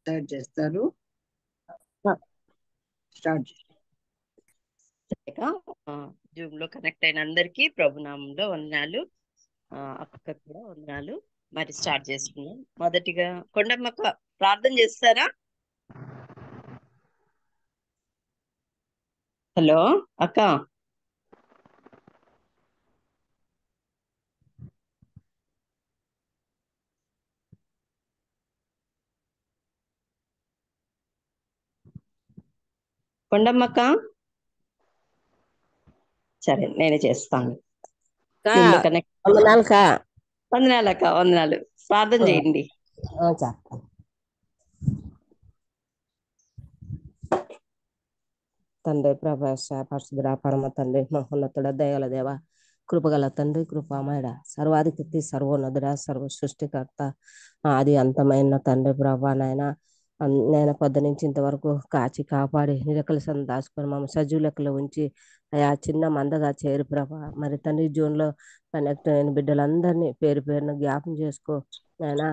Start చేస్తారు. Start Zoom లో connect అయిన అందరికీ ప్రభునామంలో వందనాలు. అక్క కూడా వందనాలు. మరి స్టార్ట్ చేసుకున్నాం. మొదటిగా కొండమ్మక్క ప్రార్థన చేస్తారా? హలో అక్క. కొండమ్మక్క, సరే నేనే చేస్తాను. జూమ్ లో కనెక్ట్. వందనాలు అక్క, వందనాలు. ప్రార్థన చేయండి. తండ్రి ప్రభాష పరిశుద్ధుడ పరమ తండ్రి మహోన్నతుడ దయగల దేవ కృపగల తండ్రి కృపామయుడ సర్వాధిపతి సర్వోన్నతుడ సర్వ సృష్టికర్త ఆది అంతమైన తండ్రి ప్రభా నాయన నేను పొద్దు నుంచి ఇంతవరకు కాచి కాపాడి నిరకల సంద దాచుకొని మమ్మల్ని సజీవ లెక్కలో ఉంచి అయా చిన్న మందగా చేరు ప్రభా. మరి తండ్రి జూన్లో కనెక్ట్ అయిన బిడ్డలందరినీ పేరు పేరున జ్ఞాపం చేసుకో నాయన.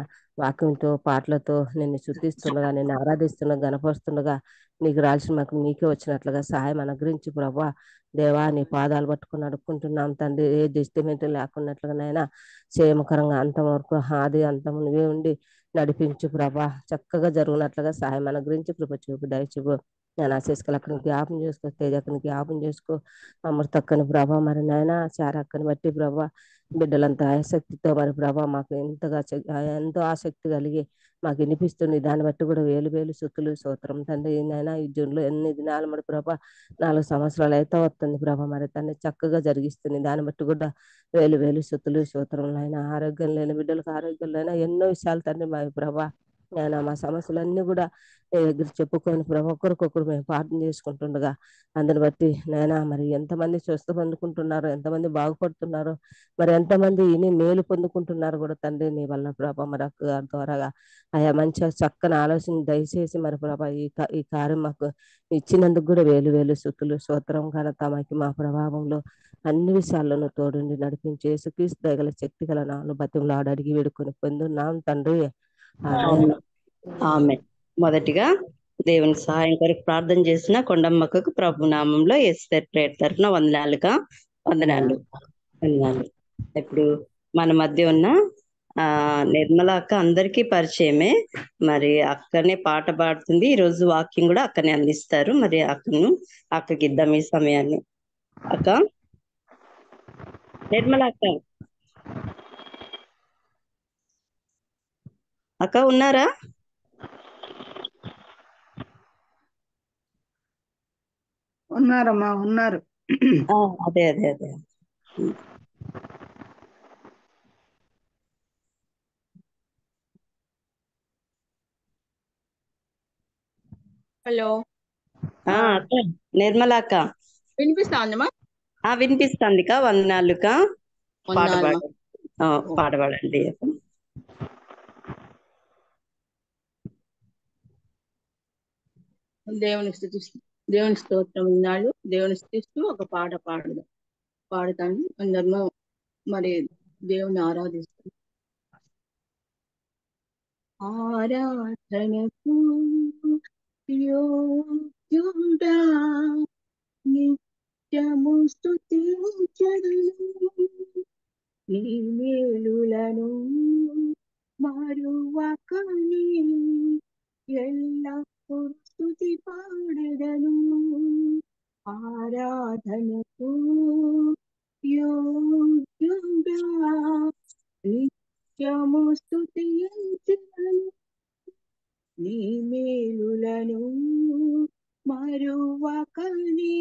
వాక్యంతో పాటలతో నిన్ను శుద్ధిస్తుండగా నిన్ను ఆరాధిస్తుండగా గణపరుస్తుండగా నీకు రాల్సిన మాకు నీకే వచ్చినట్లుగా సహాయం అనుగ్రహించి ప్రభా. దేవా నీ పాదాలు పట్టుకుని అడుక్కుంటున్నాం తండ్రి. ఏ డిస్టర్బెంట్ లేకున్నట్లుగానైనా క్షేమకరంగా అంతం వరకు ఆది అంతం నువ్వే ఉండి నడిపించు ప్రభా. చక్కగా జరుగునట్లుగా సహాయం అనుగ్రహించి కృప చూపు దయచూపు. నేను ఆశీస్కలు అక్కడిని జ్ఞాపం చేసుకో, తేజ అక్కడిని జ్ఞాపం చేసుకో, అమృతక్కని ప్రభా. మరి నాయన చారక్కని బట్టి ప్రభా బిడ్డలంతా ఆసక్తితో మరి ప్రభా మాకు ఎంతో ఆసక్తి కలిగి మాకు వినిపిస్తుంది. దాన్ని బట్టి కూడా వేలు వేలు సుతులు స్తోత్రం తండ్రి. నైనా ఈ జూన్లో ఎన్ని దినాలు మరి ప్రభా 4 సంవత్సరాలు అయితే వస్తుంది ప్రభా. మరి తన్ని చక్కగా జరిగిస్తుంది. దాన్ని బట్టి కూడా వేలు వేలు సుతులు స్తోత్రంలో అయినా ఆరోగ్యం లేని బిడ్డలకు ఆరోగ్యంలో అయినా ఎన్నో విషయాలు తండ్రి మా ప్రభా. నేను మా సమస్యలన్నీ కూడా నీ దగ్గర చెప్పుకొని ప్రభా ఒకరికొకరు మేము ప్రార్థన చేసుకుంటుండగా అందుని బట్టి నాయనా మరి ఎంతమంది స్వస్థ పొందుకుంటున్నారో, ఎంతమంది బాగుపడుతున్నారో, మరి ఎంతమంది ఇని మేలు పొందుకుంటున్నారు కూడా తండ్రి నీ వల్ల ప్రభా. మరి అక్క ద్వారాగా ఆయా మంచిగా చక్కని ఆలోచన దయచేసి మరి ప్రభా ఈ కార్యం మాకు ఇచ్చినందుకు కూడా వేలు వేలు స్తుతులు స్తోత్రం ఘనత మా ప్రభావంలో అన్ని విషయాల్లోనూ తోడుండి నడిపించి యేసుక్రీస్తు దయగల శక్తి గల నామములో బతిమలాడి అడిగి వేడుకొని పొందున్నాం తండ్రి. ఆమేన్. ఆమె మొదటిగా దేవుని సహాయం కొరకు ప్రార్థన చేసిన కొండమ్మకు ప్రభు నామంలో ఎస్తర్ ప్రేయర్ తరఫున వందనాలుగా వందనాలు. ఇప్పుడు మన మధ్య ఉన్న నిర్మల అక్క అందరికీ పరిచయమే. మరి అక్కనే పాట పాడుతుంది. ఈ రోజు వాక్యం కూడా అక్కనే అందిస్తారు. మరి అక్కకి ఇద్దాం ఈ సమయాన్ని. అక్క నిర్మల అక్క ఉన్నారా? ఉన్నారమ్మా, ఉన్నారు. అదే అదే అదే. హలో అక్క నిర్మల అక్క వినిపిస్తా ఉందమ్మా? వినిపిస్తుంది కా. వందనాలుక. పాట పాడబడండి. దేవుని స్తోత్రం విన్నాడు. దేవుని స్థుతిస్తూ ఒక పాట పాడుతాను. అందరూ మరి దేవుని ఆరాధిస్తాం. ఆరాధనకు యోగ్యుడా నిత్యము స్తుతించెదను. నీ మేలులను మరువకని ఎల్లప్పుడూ స్తుతి పాడెదను. ఆరాధనకు యోగ్యుడా నిత్యము స్తుతించెదను. నీ మేలులను మరువకని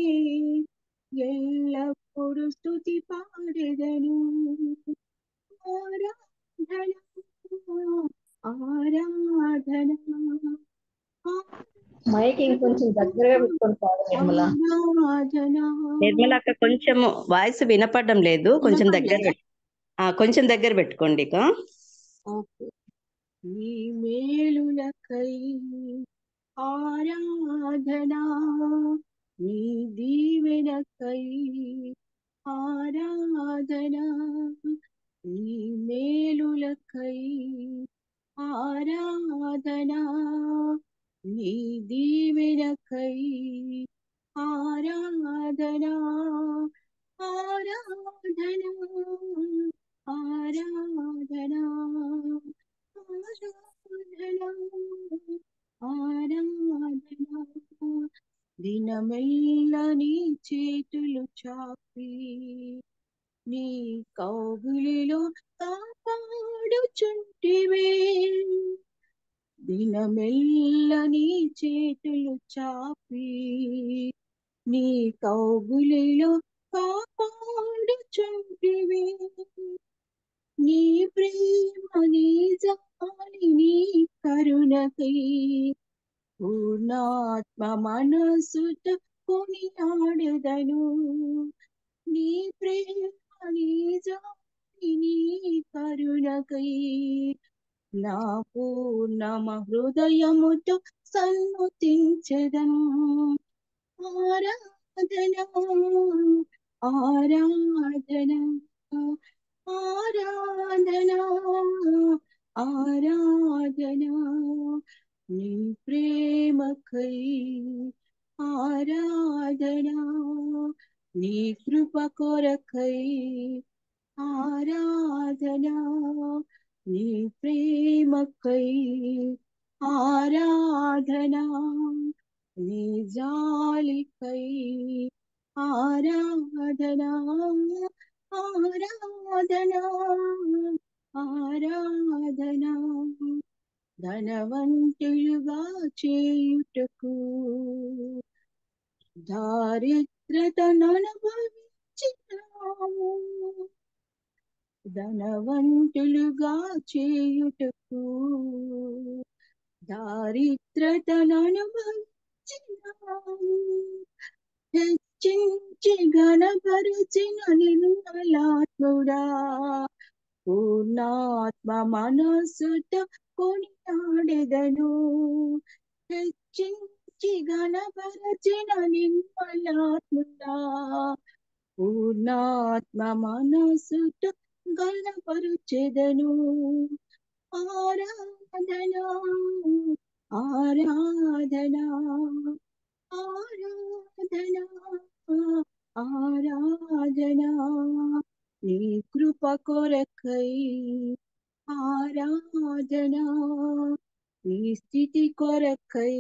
ఎల్లప్పుడు స్తుతి పాడెదను. ఆరాధన ఆరాధన మైక్ ఇంకొంచెం దగ్గరగా పెట్టుకొని పాడు నిర్మల. నిర్మల అక్క కొంచెం వాయిస్ వినపడడం లేదు. కొంచెం దగ్గర పెట్టుకోండి. నీ మేలులకై ఆరాధనా, నీ దీవెనకై ఆరాధనా, నీ మేలులకై ఆరాధనా, నీ దీవెనకై ఆరాధనా ఆరాధనా ఆరాధనా ఆరాధనా ఆరాధనా దినమెల్ల నీ చేతులు చాపి నీ కౌగిలిలో కాపాడుచుంటివే దినమెల్ల నీ చేతులు చాపి నీ కౌగిలిలో కాపాడుచుంటివే నీ ప్రేమ నీ జాలి నీ కరుణకై పూర్ణాత్మ మనసుతో కొనియాడెదను నీ ప్రేమ నీ జాలి నీ కరుణకై నా పూర్ణమ హృదయముతో సన్నుతించెదను ఆరాధన ఆరాధన ఆరాధన ఆరాధన నీ ప్రేమకై ఆరాధన నీ కృప కొరకై ఆరాధన నీ ప్రేమకై ఆరాధన నీ జాలికై ఆరాధన ఆరాధన ఆరాధన ధనవంతులుగా చేయుటకు దారిద్రతను అనుభవించినాము ధనవంతులుగా చేయుటకు దారిద్రతను అనుభవించినాము హెచ్చించి గణపరిచిన నిర్మలాత్ముడా పూర్ణాత్మ మనసుతో కొనియాడెదను హెచ్చించి గణపరిచిన నిర్మలాత్ముడా పూర్ణాత్మ మనసుతో గణపరుచెదను ఆరాధన ఆరాధన ఆరాధన ఆరాధన నీ కృప కొరకై ఆరాధన నీ స్థితి కొరకై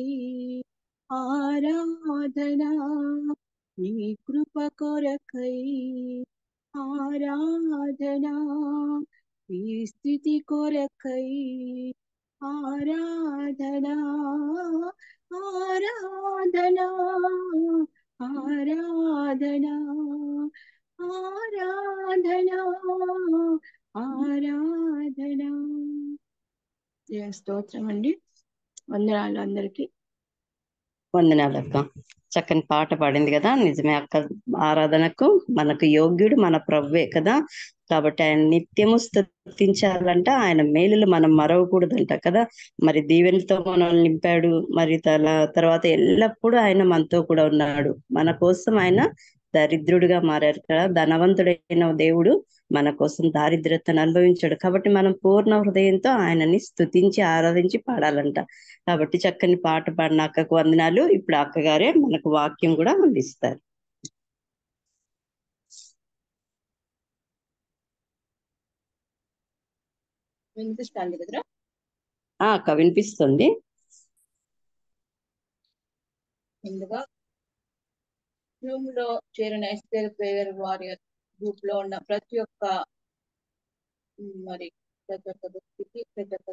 ఆరాధన నీ కృప కొరకై ఆరాధన నీ స్థితి కొరకై ఆరాధన ఆరాధన ఆరాధన ఆరాధన ఆరాధన స్తోత్రం అండి వందనాలు అందరికి వందనాలు అక్క. చక్కని పాట పాడింది కదా, నిజమే అక్క. ఆరాధనకు మనకు యోగ్యుడు మన ప్రభువే కదా, కాబట్టి ఆయన నిత్యము స్తుతించాలంట. ఆయన మేలులు మనం మరవకూడదంట కదా. మరి దీవెనలతో మనల్ని నింపాడు, మరి తర్వాత ఎల్లప్పుడూ ఆయన మనతో కూడా ఉన్నాడు. మన కోసం ఆయన దరిద్రుడిగా మారారు కదా. ధనవంతుడైన దేవుడు మన కోసం దారిద్రతను అనుభవించాడు. కాబట్టి మనం పూర్ణ హృదయంతో ఆయనని స్తుతించి ఆరాధించి పాడాలంట. కాబట్టి చక్కని పాట పాడిన అక్కకు వందనాలు. ఇప్పుడు అక్కగారే మనకు వాక్యం కూడా అందిస్తారు. వినిపిస్తాంది కదరా అక్క? వినిపిస్తుంది. ముందుగా రూమ్ లో చేరిన ఎస్టర్ ప్రేయర్ వారియర్ గ్రూప్ లో ఉన్న ప్రతి ఒక్క వ్యక్తికి, ప్రతి ఒక్క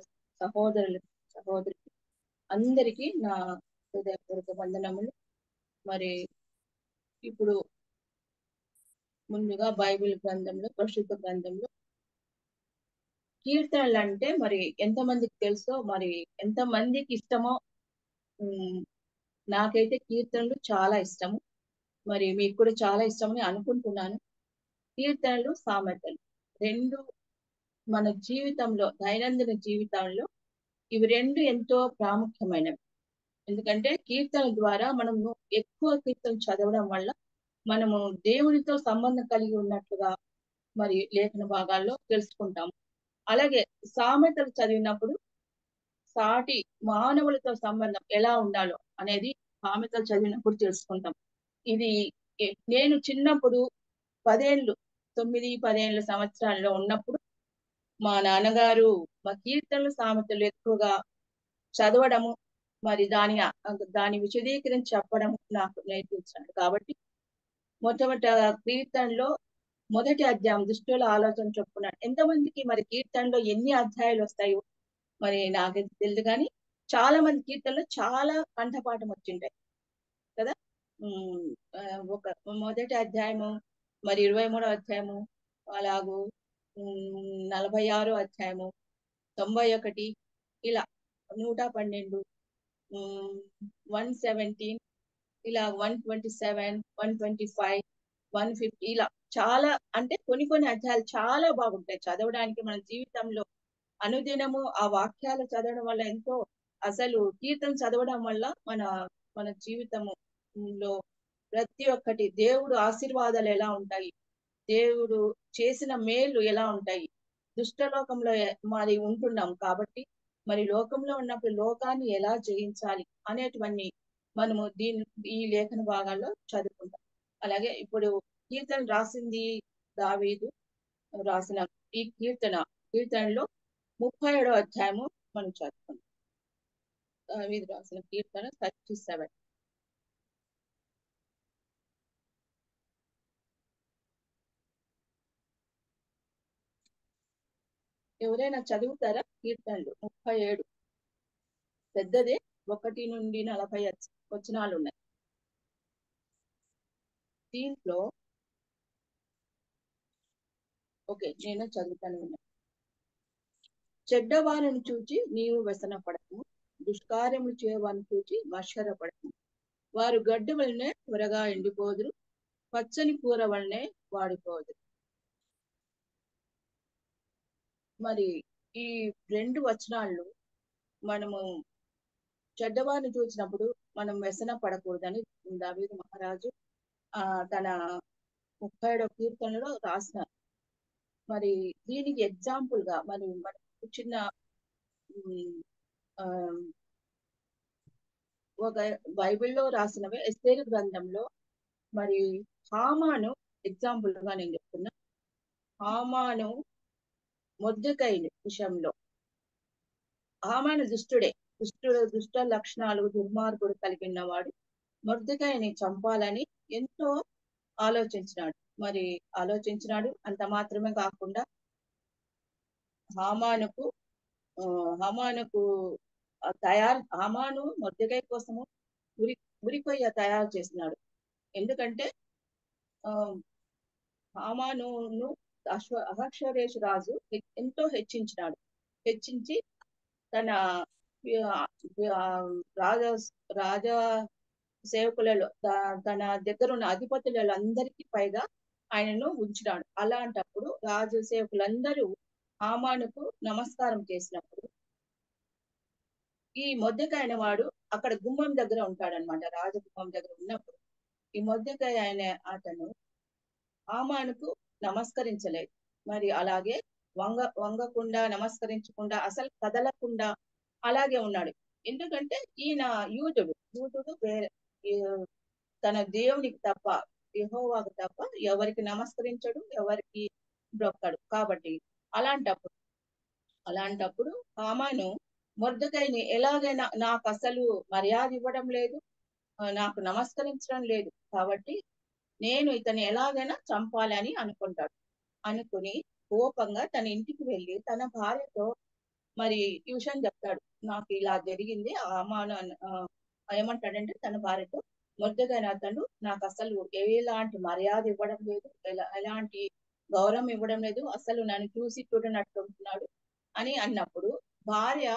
సహోదరికి అందరికీ నా హృదయపూర్వక వందనములు. మరి ఇప్పుడు ముందుగా బైబిల్ గ్రంథంలో, పరిశుద్ధ గ్రంథంలో కీర్తనలు అంటే మరి ఎంతమందికి తెలుసో, మరి ఎంతమందికి ఇష్టమో. నాకైతే కీర్తనలు చాలా ఇష్టము, మరి మీకు కూడా చాలా ఇష్టమని అనుకుంటున్నాను. కీర్తనలు, సామెతలు రెండు మన జీవితంలో, దైనందిన జీవితంలో ఇవి రెండు ఎంతో ప్రాముఖ్యమైనవి. ఎందుకంటే కీర్తనల ద్వారా మనము ఎక్కువ కీర్తనలు చదవడం వల్ల మనము దేవునితో సంబంధం కలిగి ఉన్నట్లుగా మరి లేఖన భాగాల్లో తెలుసుకుంటాము. అలాగే సామెతలు చదివినప్పుడు సాటి మానవులతో సంబంధం ఎలా ఉండాలో అనేది సామెతలు చదివినప్పుడు తెలుసుకుంటాం. ఇది నేను చిన్నప్పుడు 9-10 సంవత్సరాల్లో ఉన్నప్పుడు మా నాన్నగారు మా కీర్తనలు సామెతలు ఎక్కువగా చదవడము, మరి దాని విశదీకరించి చెప్పడం నాకు నేర్పించాడు. కాబట్టి మొట్టమొదట కీర్తనలో మొదటి అధ్యాయం దుష్టుల ఆలోచన చెప్పుకున్నాడు. ఎంతమందికి మరి కీర్తనలో ఎన్ని అధ్యాయాలు వస్తాయో మరి నాకైతే తెలియదు, కానీ చాలా మంది కీర్తనలో చాలా కంఠపాఠం వచ్చింటాయి కదా. ఒక మొదటి అధ్యాయము, మరి 23వ అధ్యాయము, అలాగూ 46వ అధ్యాయము, 91, ఇలా 112, 117, ఇలా 127, 125, 150, ఇలా చాలా, అంటే కొన్ని అధ్యాయాలు చాలా బాగుంటాయి చదవడానికి. మన జీవితంలో అనుదినము ఆ వాక్యాలు చదవడం వల్ల ఎంతో, అసలు కీర్తన చదవడం వల్ల మన జీవితంలో ప్రతి ఒక్కటి దేవుడు ఆశీర్వాదాలు ఎలా ఉంటాయి, దేవుడు చేసిన మేలు ఎలా ఉంటాయి. దుష్టలోకంలో మరి ఉంటున్నాం కాబట్టి మరి లోకంలో ఉన్నప్పుడు లోకాన్ని ఎలా జయించాలి అనేటువంటి మనము ఈ లేఖన భాగాల్లో చదువుకుంటాం. అలాగే ఇప్పుడు కీర్తన రాసింది దావీదు రాసిన ఈ కీర్తనలో 37వ అధ్యాయము మనం చదువుకుంటాం. దావీదు రాసిన కీర్తన 37. ఎవరైనా చదువుతారా? కీర్తనలు 37, పెద్దదే, 1-40 వచనాలు ఉన్నాయి. దీంట్లో ఓకే, నేను చదువుతాను. చెడ్డవారిని చూచి నీవు వ్యసనపడము, దుష్కార్యములు చేయవారిని చూచి మత్సరపడము. వారు గడ్డి వలనే త్వరగా ఎండిపోదురు, పచ్చని కూర వలనే వాడిపోదురు. మరి ఈ 2 వచనాల్లో మనము చెడ్డవారిని చూసినప్పుడు మనం వ్యసన పడకూడదని దావీదు మహారాజు తన 37వ కీర్తనలో రాసినారు. మరి దీనికి ఎగ్జాంపుల్ గా మరి చిన్న ఒక బైబిల్లో రాసినవే ఎస్తేరు గ్రంథంలో మరి హామాను ఎగ్జాంపుల్ గా నేను చెప్తున్నా. హామాను మొర్దెకైని విషయంలో, హామాను దుష్ట లక్షణాలు, దుర్మార్గుడు కలిగిన వాడు. మొర్దెకైని చంపాలని ఎంతో ఆలోచించినాడు. అంత మాత్రమే కాకుండా హామాను మొర్దెకై కోసము ఉరికొయ్య తయారు చేసినాడు. ఎందుకంటే హామానును అహష్వేరోషు రాజు ఎంతో హెచ్చించి తన రాజా సేవకులలో తన దగ్గర ఉన్న అధిపతులలో అందరికీ పైగా ఆయనను ఉంచినాడు. అలాంటప్పుడు రాజు సేవకులందరూ హామానుకు నమస్కారం చేసినప్పుడు ఈ మొర్దెకై వాడు అక్కడ గుమ్మం దగ్గర ఉంటాడనమాట. రాజగుమ్మం దగ్గర ఉన్నప్పుడు ఈ మొర్దెకై అతను హామానుకు నమస్కరించలేదు. మరి అలాగే వంగకుండా, నమస్కరించకుండా, అసలు కదలకుండా అలాగే ఉన్నాడు. ఎందుకంటే ఈయన యూదుడు వేరే, తన దేవునికి తప్ప, యెహోవాకు తప్ప ఎవరికి నమస్కరించడు, ఎవరికి బ్రొక్కడు. కాబట్టి అలాంటప్పుడు హామాను మొర్దెకైని ఎలాగైనా, నాకు అసలు మర్యాద ఇవ్వడం లేదు, నాకు నమస్కరించడం లేదు, కాబట్టి నేను ఇతన్ని ఎలాగైనా చంపాలని అనుకుని కోపంగా తన ఇంటికి వెళ్ళి తన భార్యతో మరి ఈ విషయం చెప్తాడు. నాకు ఇలా జరిగింది. హామాను ఏమంటాడంటే తన భార్యతో, మొర్దెకై అతను నాకు అసలు ఎలాంటి మర్యాద ఇవ్వడం లేదు, ఎలాంటి గౌరవం ఇవ్వడం లేదు, అసలు నన్ను చూసి చూడనట్టు ఉంటున్నాడు అని అన్నప్పుడు భార్య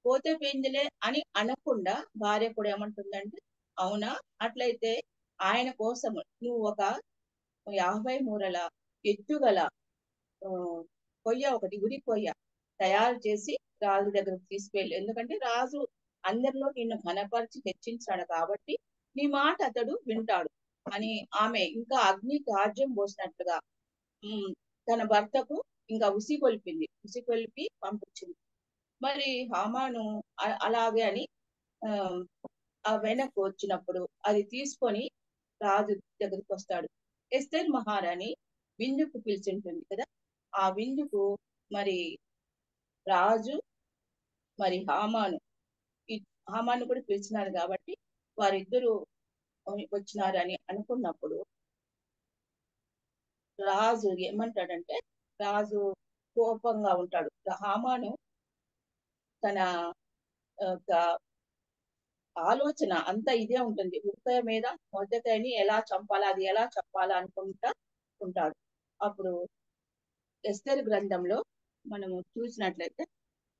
పోతే పోయిందిలే అని అనకుండా భార్య కూడా ఏమంటుందంటే, అవునా, అట్లయితే ఆయన కోసం నువ్వు ఒక 50 మూరల ఎత్తుగల ఉరి కొయ్య తయారు చేసి రాజు దగ్గరకు తీసుకెళ్ళి, ఎందుకంటే రాజు అందరిలో నిన్ను ఘనపరిచి హెచ్చించాడు కాబట్టి నీ మాట అతడు వింటాడు అని ఆమె ఇంకా అగ్నికి ఆజ్యం పోసినట్లుగా తన భర్తకు ఇంకా ఉసిగొల్పి పంపించింది. మరి హామాను అలాగే అని ఆ వెనక్కు వచ్చినప్పుడు అది తీసుకొని రాజు దగ్గరికి వస్తాడు. ఎస్తేర్ మహారాణి విందుకు పిలిచింటుంది కదా, ఆ విందుకు మరి రాజు మరి హామాను కూడా పిలిచినారు కాబట్టి వారిద్దరూ వచ్చినారని అనుకున్నప్పుడు రాజు ఏమంటాడంటే, రాజు కోపంగా ఉంటాడు. హామాను తన ఆలోచన అంతా ఇదే ఉంటుంది, ఉరికయ మీద మొర్దెకైని ఎలా చంపాలా, అది ఎలా చెప్పాలా అనుకుంటా ఉంటాడు. అప్పుడు ఎస్తేరు గ్రంథంలో మనము చూసినట్లయితే,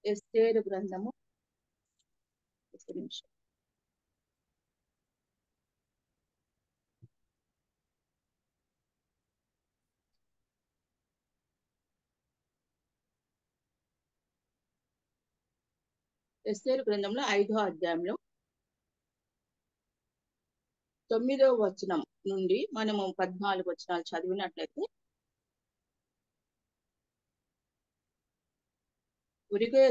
ఎస్తేరు గ్రంథము ఒక నిమిషం, ఎస్తేరు గ్రంథంలో 5వ అధ్యాయంలో 9వ వచనం నుండి మనము 14 వచనాలు చదివినట్లయితే, ఉరికయ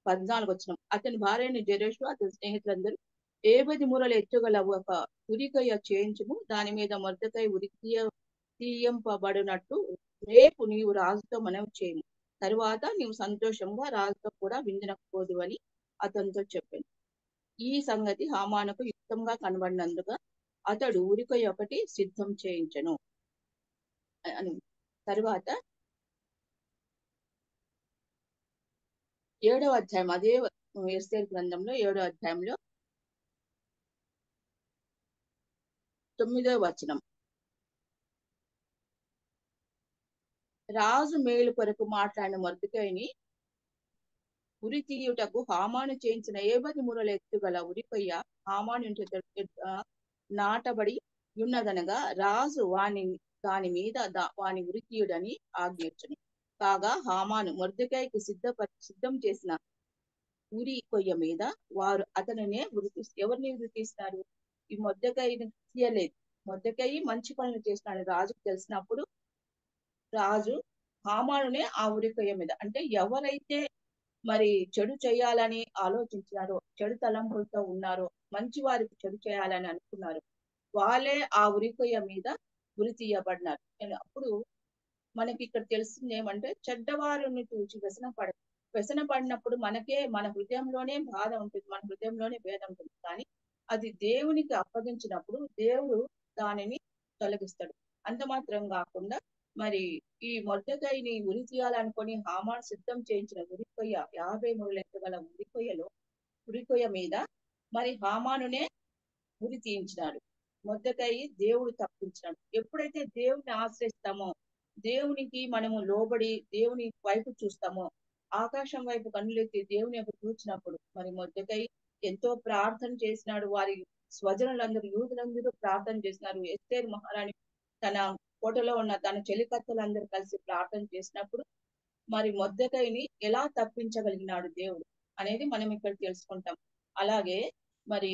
14 వచనం, అతని భార్యని జెరెషు అతని స్నేహితులందరూ 70 మూరల ఎత్తుగల ఒక ఉరికయ చేయించుము, దాని మీద మొర్దెకై ఉరి తీయంపబడినట్టు రేపు నీవు రాజుతో మనవి చేయము, తరువాత నీవు సంతోషంగా రాజుతో కూడా విందునకు పోదు అని అతనితో చెప్పాను. ఈ సంగతి హామానుకు యుక్తంగా కనబడినందుగా అతడు ఉరికయ ఒకటి సిద్ధం చేయించను అని. తరువాత 7వ అధ్యాయం, అదే ఎస్తేరు గ్రంథంలో 7వ అధ్యాయంలో 9వ వచనం, రాజు మేలు కొరకు మాట్లాడిన మొర్దెకైని ఉరి తీయుటకు హామాను చేయించిన 70 మూరల ఎత్తుగల ఉరికొయ్య హామాను నాటబడి ఉన్నదనగా రాజు దాని మీద వాని ఉరి తీయుడని ఆజ్ఞించును. కాగా హామాను మొర్దెకైకి సిద్ధం చేసిన ఉరి కొయ్య మీద వారు అతనినే ఎవరిని ఉరి తీస్తారు? ఈ మొర్దెకైని తీయలేదు. మొర్దెకై మంచి పనులు చేస్తున్నాడు రాజుకు తెలిసినప్పుడు రాజు హామానునే ఆ ఉరి కొయ్య మీద, అంటే ఎవరైతే మరి చెడు చేయాలని ఆలోచించినారో, చెడు తలంపులతో ఉన్నారో, మంచి వారికి చెడు చేయాలని అనుకున్నారు, వాళ్ళే ఆ ఉరికొయ్య మీద ఉరి తీయబడినారు. అప్పుడు మనకి ఇక్కడ తెలిసింది ఏమంటే, చెడ్డవారిని చూసి వ్యసన పడినప్పుడు మన హృదయంలోనే బాధ ఉంటుంది, మన హృదయంలోనే భేద ఉంటుంది. కానీ అది దేవునికి అప్పగించినప్పుడు దేవుడు దానిని తొలగిస్తాడు. అంత మాత్రం కాకుండా మరి ఈ మొర్దెకైని ఉరి తీయాలనుకొని హామాను సిద్ధం చేయించిన ఉరికొయ్య 50 మూరల ఎత్తుగల ఉరికొయ్య మీద మరి హామానునే ఉరి తీయించినాడు. మొర్దెకై దేవుడు తప్పించినాడు. ఎప్పుడైతే దేవుని ఆశ్రయిస్తామో, దేవునికి మనము లోబడి దేవుని వైపు చూస్తామో, ఆకాశం వైపు కన్నులెత్తి దేవుని వైపు చూచినప్పుడు మరి మొర్దెకై ఎంతో ప్రార్థన చేసినాడు. వారి స్వజనులందరూ, యూదులందరూ ప్రార్థన చేసినారు. ఎస్తేరు మహారాణి తన కోటలో ఉన్న తన చెలికత్తలందరూ కలిసి ప్రార్థన చేసినప్పుడు మరి మొర్దెకైని ఎలా తప్పించగలిగినాడు దేవుడు అనేది మనం ఇక్కడ తెలుసుకుంటాం. అలాగే మరి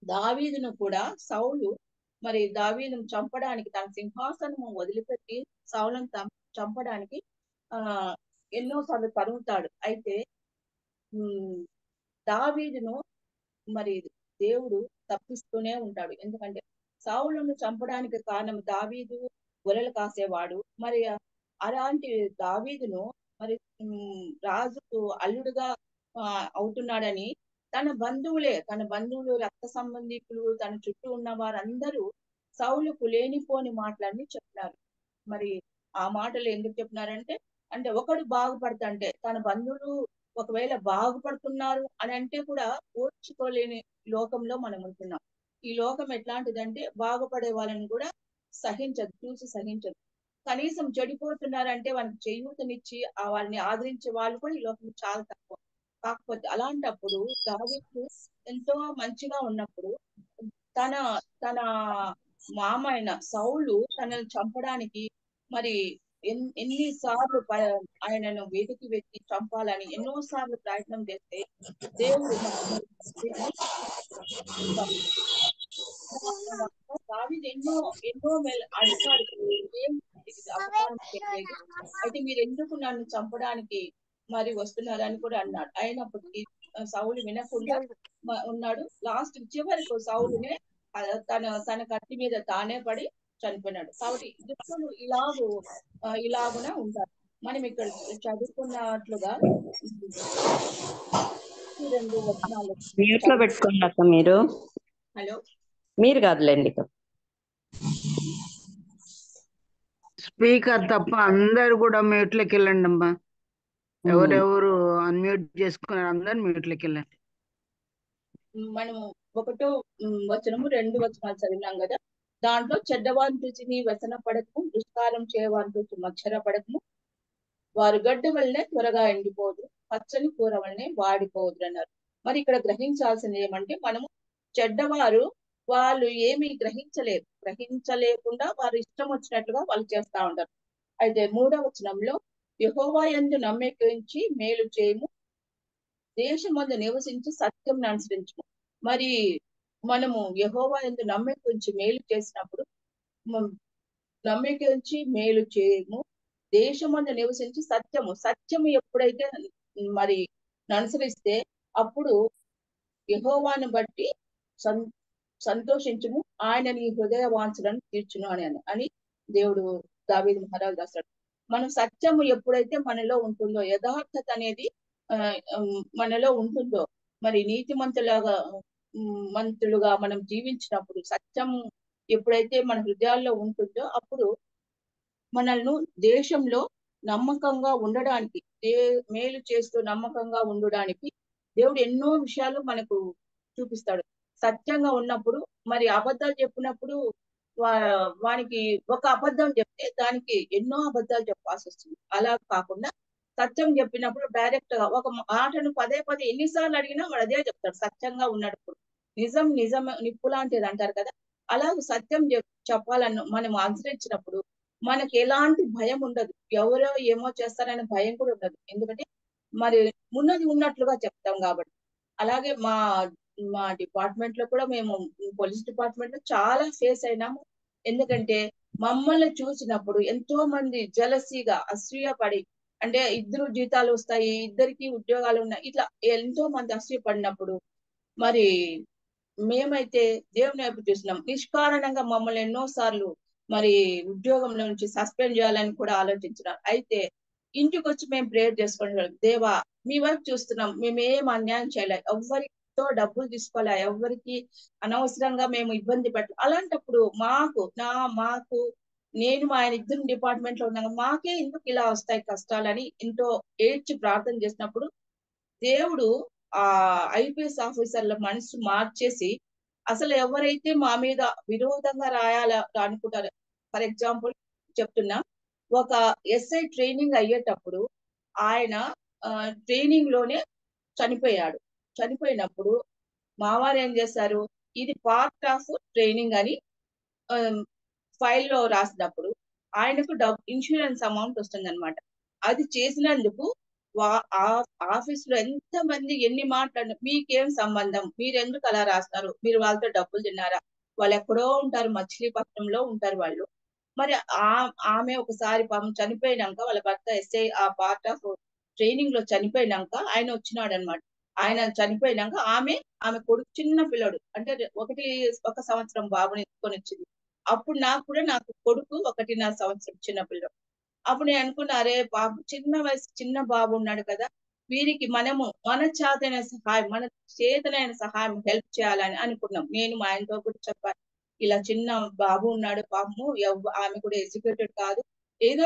దావీదును కూడా సౌలు మరి దావీదును చంపడానికి తన సింహాసనము వదిలిపెట్టి సౌలను చంపడానికి ఎన్నోసార్లు తరుగుతాడు. అయితే దావీదును మరి దేవుడు తప్పిస్తూనే ఉంటాడు. ఎందుకంటే సౌలును చంపడానికి కారణం దావీదు గొర్రెలు కాసేవాడు. మరి అలాంటి దావీదును మరి రాజుకు అల్లుడుగా అవుతున్నాడని తన బంధువులు, రక్త సంబంధికులు, తన చుట్టూ ఉన్న వారందరూ సౌలుకు లేనిపోని మాటలన్నీ చెప్పినారు. మరి ఆ మాటలు ఎందుకు చెప్పినారంటే, అంటే ఒకడు బాగుపడతంటే, తన బంధువులు ఒకవేళ బాగుపడుతున్నారు అని అంటే కూడా ఓర్చుకోలేని లోకంలో మనం ఉంటున్నాం. ఈ లోకం ఎట్లాంటిదంటే బాగుపడే వాళ్ళని కూడా చూసి సహించదు. కనీసం చెడిపోతున్నారంటే వాళ్ళకి చేయూతనిచ్చి వాళ్ళని ఆదరించే వాళ్ళు కూడా ఈ లోకం చాలా తక్కువ. కాకపోతే అలాంటప్పుడు దావీదు ఎంతో మంచిగా ఉన్నప్పుడు తన తన మామ అయిన సౌలు తనను చంపడానికి మరి ఎన్నిసార్లు ఆయనను వెతికి చంపాలని ఎన్నోసార్లు ప్రయత్నం చేస్తే దేవుడు దావీదు ఎన్నో అడిగాడు, ఏం అపకారం చేయలేదు, అయితే మీరు ఎందుకు నన్ను చంపడానికి మరి వస్తున్నారని కూడా అన్నాడు. అయినప్పటికీ సౌలు వినకుండా ఉన్నాడు. లాస్ట్ చివరకు సౌలునే తన కత్తి మీద తానే పడి చనిపోయినాడు. కాబట్టి దుష్టులు ఇలాగున ఉంటారు. మనం ఇక్కడ చదువుకున్నట్లుగా 2 వచనాలు. మ్యూట్ లో పెట్టుకోండి అక్క మీరు. హలో, మీరు కాదులేండి ఇక. స్పీకర్ తప్ప అందరు కూడా మ్యూట్లోకి వెళ్ళండి అమ్మా. ఎవరెవరు అన్మ్యూట్ చేసుకున్నారు అందరు మ్యూట్లోకి వెళ్ళండి. మనము 1వ వచనము 2 వచనాలు చదివినాం కదా. దాంట్లో చెడ్డవారిని చూసి నీ వ్యసన పడకము, దుష్కారం చేయవారిని చూసి మచ్చర పడకము, వారు గడ్డ వల్లనే త్వరగా ఎండిపోదు, పచ్చని కూర వల్లనే వాడిపోవద్దు అన్నారు. మరి ఇక్కడ గ్రహించాల్సింది ఏమంటే, మనము చెడ్డవారు వాళ్ళు ఏమి గ్రహించలేకుండా వారు ఇష్టం వచ్చినట్లుగా వాళ్ళు చేస్తా ఉంటారు. అయితే 3వ వచనంలో యెహోవా యందు నమ్మిక ఉంచి మేలు చేయము, దేశమందు నివసించి సత్యం అనుసరించము. మరి మనము యెహోవా యందు నమ్మిక ఉంచి మేలు చేసినప్పుడు, నమ్మిక ఉంచి మేలు చేయము, దేశమందు నివసించి సత్యము ఎప్పుడైతే మరి అనుసరిస్తే అప్పుడు యెహోవాను బట్టి సంతోషించుము, ఆయన నీ హృదయ వాంఛలను తీర్చును అని దేవుడు దావీదు మహారాజు రాశాడు. మనం సత్యము ఎప్పుడైతే మనలో ఉంటుందో, యథార్థత అనేది మనలో ఉంటుందో, మరి మంతులుగా మనం జీవించినప్పుడు, సత్యం ఎప్పుడైతే మన హృదయాల్లో ఉంటుందో అప్పుడు మనల్ని దేశంలో నమ్మకంగా ఉండడానికి, మేలు చేస్తూ నమ్మకంగా ఉండడానికి దేవుడు ఎన్నో విషయాలు మనకు చూపిస్తాడు. సత్యంగా ఉన్నప్పుడు, మరి అబద్ధాలు చెప్పినప్పుడు వానికి ఒక అబద్ధం చెప్తే దానికి ఎన్నో అబద్ధాలు చెప్పాల్సి వస్తుంది. అలా కాకుండా సత్యం చెప్పినప్పుడు డైరెక్ట్ గా ఒక మాటను పదే ఎన్నిసార్లు అడిగినా వాడు అదే చెప్తాడు. సత్యంగా ఉన్నప్పుడు నిజం నిప్పు లాంటిది అంటారు కదా. అలా సత్యం చెప్పాలను మనం అనుసరించినప్పుడు మనకి ఎలాంటి భయం ఉండదు. ఎవరో ఏమో చేస్తారనే భయం కూడా ఉండదు. ఎందుకంటే మరి ఉన్నట్లుగా చెప్తాం కాబట్టి. అలాగే మా డిపార్ట్మెంట్ లో కూడా మేము పోలీస్ డిపార్ట్మెంట్ లో చాలా ఫేస్ అయినాము. ఎందుకంటే మమ్మల్ని చూసినప్పుడు ఎంతో మంది జలసీగా అసూయపడి, అంటే 2 జీతాలు వస్తాయి, 2కి ఉద్యోగాలు ఉన్నాయి, ఇట్లా ఎంతో మంది అసూయపడినప్పుడు మరి మేమైతే దేవుని వైపు చూసినాం. నిష్కారణంగా మమ్మల్ని ఎన్నోసార్లు మరి ఉద్యోగంలో నుంచి సస్పెండ్ చేయాలని కూడా ఆలోచించినాం. అయితే ఇంటికి వచ్చి మేము ప్రేయర్ చేసుకుంటున్నాం, దేవా మీ వైపు చూస్తున్నాం, మేము ఏం అన్యాయం చేయలే, ఎవరితో డబ్బులు తీసుకోలే, ఎవరికి అనవసరంగా మేము ఇబ్బంది పెట్టాలి. అలాంటప్పుడు మాకు నేను మా ఆయన 2 డిపార్ట్మెంట్ లో ఉన్నాను, మాకే ఎందుకు ఇలా వస్తాయి కష్టాలని ఎంతో ఏడ్చి ప్రార్థన చేసినప్పుడు దేవుడు ఆ ఐపీఎస్ ఆఫీసర్ల మనసు మార్చేసి, అసలు ఎవరైతే మా మీద విరోధంగా అనుకుంటారు, ఫర్ ఎగ్జాంపుల్ చెప్తున్నా, ఒక ఎస్ఐ ట్రైనింగ్ అయ్యేటప్పుడు ఆయన ట్రైనింగ్ లోనే చనిపోయాడు. చనిపోయినప్పుడు మావారు ఏం చేశారు, ఇది పార్ట్ ఆఫ్ ట్రైనింగ్ అని ఫైల్లో రాసినప్పుడు ఆయనకు ఇన్సూరెన్స్ అమౌంట్ వస్తుంది అనమాట. అది చేసినందుకు ఆఫీస్ లో ఎంత మంది ఎన్ని మాట్లాడిన, మీకేం సంబంధం, మీరెందుకు అలా రాస్తారు, మీరు వాళ్ళతో డబ్బులు తిన్నారా, వాళ్ళు ఎక్కడో ఉంటారు, మచిలీపట్నంలో ఉంటారు వాళ్ళు. మరి ఆమె ఒకసారి పాపం చనిపోయినాక, వాళ్ళ భర్త ఎస్ఐ ఆ పార్ట్ ఆఫ్ ట్రైనింగ్ లో చనిపోయినాక ఆయన వచ్చినాడు అనమాట. ఆయన చనిపోయినాక ఆమె కొడుకు చిన్న పిల్లడు, అంటే 1 సంవత్సరం బాబుని ఎత్తుకొని వచ్చింది. అప్పుడు నాకు కొడుకు 1.5 సంవత్సరం చిన్న పిల్లడు. అప్పుడు నేను అనుకున్నా, అరే బాబు చిన్న బాబు ఉన్నాడు కదా, వీరికి మనము మన చేతనైన సహాయం హెల్ప్ చేయాలని అనుకున్నాం. నేను మా ఆయనతో కూడా చెప్పాను, ఇలా చిన్న బాబు ఉన్నాడు పాపము, ఆమె కూడా ఎడ్యుకేటెడ్ కాదు, ఏదో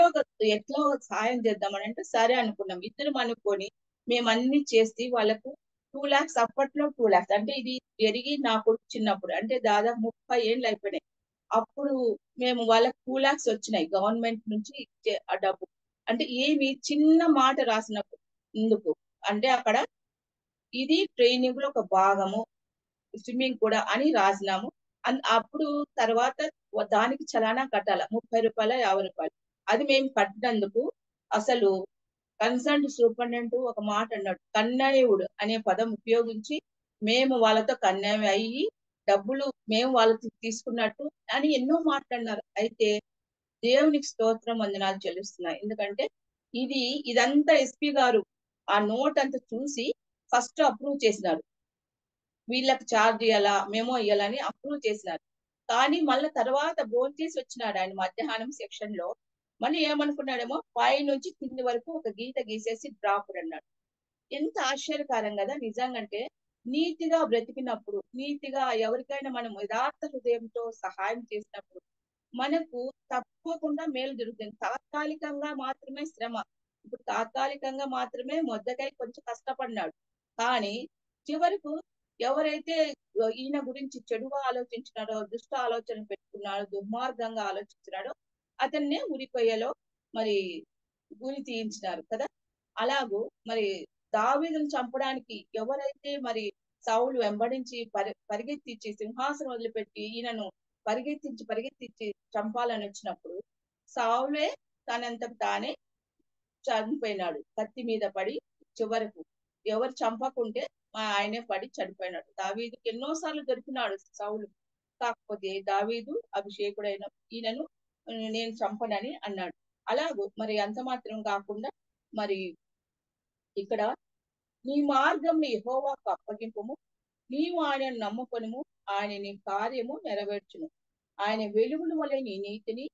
ఎట్లా ఒక సహాయం చేద్దామని అంటే సరే అనుకున్నాం. ఇద్దరు అనుకొని మేము అన్ని చేసి వాళ్ళకు 2 lakhs, అప్పట్లో 2 lakhs, అంటే ఇది జరిగి నా కొడుకు చిన్నప్పుడు, అంటే దాదాపు 30 ఏళ్ళు అయిపోయినాయి. అప్పుడు మేము వాళ్ళకి 2 lakhs వచ్చినాయి గవర్నమెంట్ నుంచి ఇచ్చే ఆ డబ్బు. అంటే ఏమి చిన్న మాట రాసినప్పుడు ఎందుకు అంటే అక్కడ ఇది ట్రైనింగ్ లో ఒక భాగము, స్విమ్మింగ్ కూడా అని రాసినాము. అప్పుడు తర్వాత దానికి చలానా కట్టాల, 30 రూపాయలు 50 రూపాయలు. అది మేము కట్టినందుకు అసలు కన్సర్న్ సూపరింటెండెంట్ ఒక మాట అన్నాడు, కన్నయ్యుడు అనే పదం ఉపయోగించి మేము వాళ్ళతో కన్యాయం అయ్యి డబ్బులు మేము వాళ్ళకి తీసుకున్నట్టు అని ఎన్నో మాట్లాడినారు. అయితే దేవునికి స్తోత్రం వందనాలు చెల్లిస్తున్నాయి. ఎందుకంటే ఇదంతా ఎస్పీ గారు ఆ నోట్ అంతా చూసి ఫస్ట్ అప్రూవ్ చేసినారు. వీళ్ళకి ఛార్జ్ ఇవ్వాలా, మెమో ఇవ్వాలని అప్రూవ్ చేసినారు. కానీ మళ్ళీ తర్వాత భోంచేసి వచ్చినాడు ఆయన మధ్యాహ్నం సెక్షన్ లో. మళ్ళీ ఏమనుకున్నాడేమో, పై నుంచి కింది వరకు ఒక గీత గీసేసి డ్రాప్ అన్నాడు. ఎంత ఆశ్చర్యకరం కదా నిజంగంటే. నీతిగా బ్రతికినప్పుడు, నీతిగా ఎవరికైనా మనం యథార్థ హృదయంతో సహాయం చేసినప్పుడు మనకు తప్పకుండా మేలు జరుగుతుంది. తాత్కాలికంగా మాత్రమే శ్రమ. ఇప్పుడు తాత్కాలికంగా మాత్రమే మొద్దకై కొంచెం కష్టపడినాడు. కానీ చివరకు ఎవరైతే ఈయన గురించి చెడుగా ఆలోచించినాడో, దుష్ట ఆలోచన పెట్టుకున్నాడో, దుర్మార్గంగా ఆలోచించినాడో అతన్నే ఉరికొయ్యలో మరి గురి తీయించినారు కదా. అలాగూ మరి దావీదును చంపడానికి ఎవరైతే మరి సౌలు వెంబడించి పరిగెత్తించి సింహాసనం వదిలిపెట్టి ఈయనను పరిగెత్తించి చంపాలని వచ్చినప్పుడు సౌలే తనంతట తానే చనిపోయినాడు. కత్తి మీద పడి చివరకు ఎవరు చంపకుంటే ఆయనే పడి చనిపోయినాడు. దావీదుకి ఎన్నోసార్లు దొరికినాడు సౌలు. కాకపోతే దావీదు అభిషేకుడైన ఈయనను నేను చంపనని అన్నాడు. అలాగూ మరి అంత మాత్రం కాకుండా మరి ఇక్కడ నీ మార్గం యెహోవాకు అప్పగింపుము, నీవు ఆయనను నమ్ముకొనుము, ఆయన నీ కార్యము నెరవేర్చును. ఆయన వెలుగుల వలె నీ నీతిని,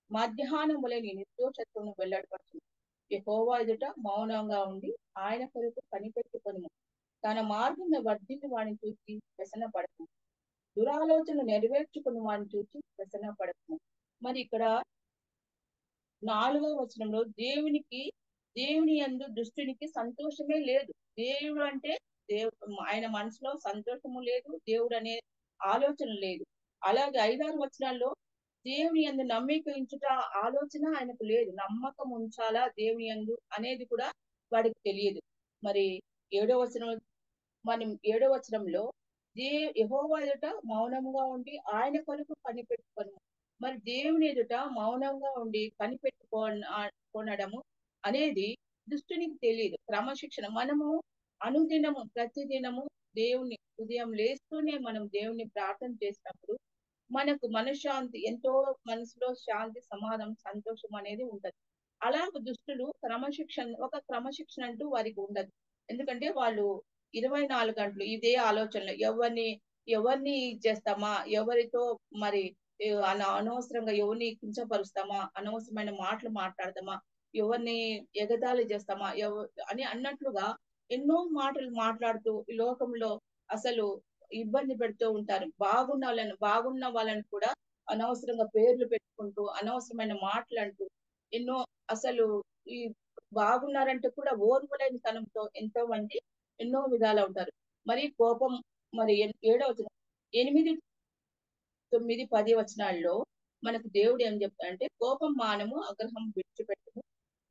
మధ్యాహ్నం వలె నీ నిర్దోషత్వము వెల్లడిపరచును. యెహోవా ఎదుట మౌనంగా ఉండి ఆయన కొరకు కనిపెట్టుకొనుము. తన మార్గం వర్ధిల్లి వాడిని చూసి వ్యసన పడకు, దురాలోచన నెరవేర్చుకుని వాడిని చూసి వ్యసన పడకు. మరి ఇక్కడ 4వ వచనంలో దేవుని యందు దుష్టునికి సంతోషమే లేదు. దేవుడు అంటే ఆయన మనసులో సంతోషము లేదు, దేవుడు అనే ఆలోచన లేదు. అలాగే 5-6 వచనాల్లో దేవుని యందు నమ్మిక ఉంచుట ఆలోచన ఆయనకు లేదు. నమ్మకం ఉంచాలా దేవుని యందు అనేది కూడా వాడికి తెలియదు. మరి 7వ వచనంలో యెహోవా ఎదుట మౌనముగా ఉండి ఆయన కొరకు కనిపెట్టుకొను. మరి దేవుని ఎదుట మౌనంగా ఉండి కనిపెట్టుకోనడము అనేది దుష్టునికి తెలియదు. క్రమశిక్షణ మనము అనుదినము ప్రతిదినము దేవుని ఉదయం లేస్తూనే మనం దేవుని ప్రార్థన చేసినప్పుడు మనకు మనశ్శాంతి, ఎంతో మనసులో శాంతి, సమాధానం, సంతోషం అనేది ఉంటది. అలాగే దుష్టులు క్రమశిక్షణ అంటూ వారికి ఉండదు. ఎందుకంటే వాళ్ళు 24 గంటలు ఇదే ఆలోచనలు. ఎవరిని చేస్తామా, ఎవరితో మరి అనవసరంగా ఎవరిని కించపరుస్తామా, అనవసరమైన మాటలు మాట్లాడతామా, ఎవరిని ఎగతాళి చేస్తామా అని అన్నట్లుగా ఎన్నో మాటలు మాట్లాడుతూ ఈ లోకంలో అసలు ఇబ్బంది పెడుతూ ఉంటారు. బాగున్న వాళ్ళని కూడా అనవసరంగా పేర్లు పెట్టుకుంటూ అనవసరమైన మాటలు అంటూ ఎన్నో అసలు ఈ బాగున్నారంటే కూడా ఓర్వలేని తనంతో ఎంతో మంది ఎన్నో విధాలు ఉంటారు. మరి కోపం మరి 7వ 8, 9, 10 వచనాల్లో మనకు దేవుడు ఏం చెప్తాడంటే, కోపం మానము, ఆగ్రహం విడిచిపెట్టము,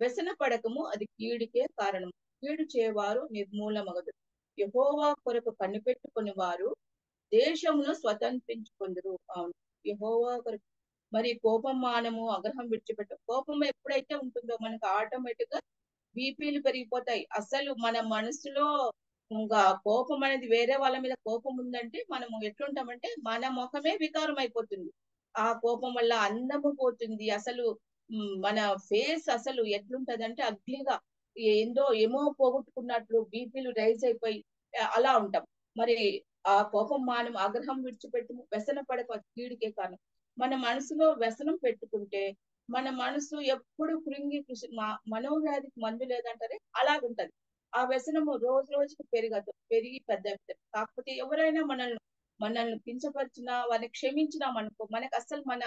వ్యసన పడకము, అది కీడుకే కారణము, కీడు చేయవారు నిర్మూలమగదు. యెహోవా కొరకు కనిపెట్టుకుని వారు దేశమును స్వతంత్రించుకొందురు. అవును, యెహోవా కొరకు మరి కోపం మానము, ఆగ్రహం విడిచిపెట్టము. కోపం ఎప్పుడైతే ఉంటుందో మనకు ఆటోమేటిక్ గా బీపీలు పెరిగిపోతాయి. అసలు మన మనసులో ఇంకా కోపం అనేది, వేరే వాళ్ళ మీద కోపం ఉందంటే మనము ఎట్లుంటామంటే మన ముఖమే వికారం అయిపోతుంది. ఆ కోపం వల్ల అందము పోతుంది. అసలు మన ఫేస్ అసలు ఎట్లుంటదంటే అగ్లీగా ఏమో పోగొట్టుకున్నట్లు బీపీలు రైజ్ అయిపోయి అలా ఉంటాం. మరి ఆ కోపం మానం, ఆగ్రహం విడిచిపెట్టి వ్యసన పడక కీడుకే కారణం. మన మనసులో వ్యసనం పెట్టుకుంటే మన మనసు ఎప్పుడు మనోవ్యాధికి మందు లేదంటారే అలాగుంటది. ఆ వ్యసనము రోజు రోజుకు పెరిగి పెద్ద అవుతుంది. కాకపోతే ఎవరైనా మనల్ని కించపరిచినా, వారిని క్షమించినామనుకో, మనకు అసలు మన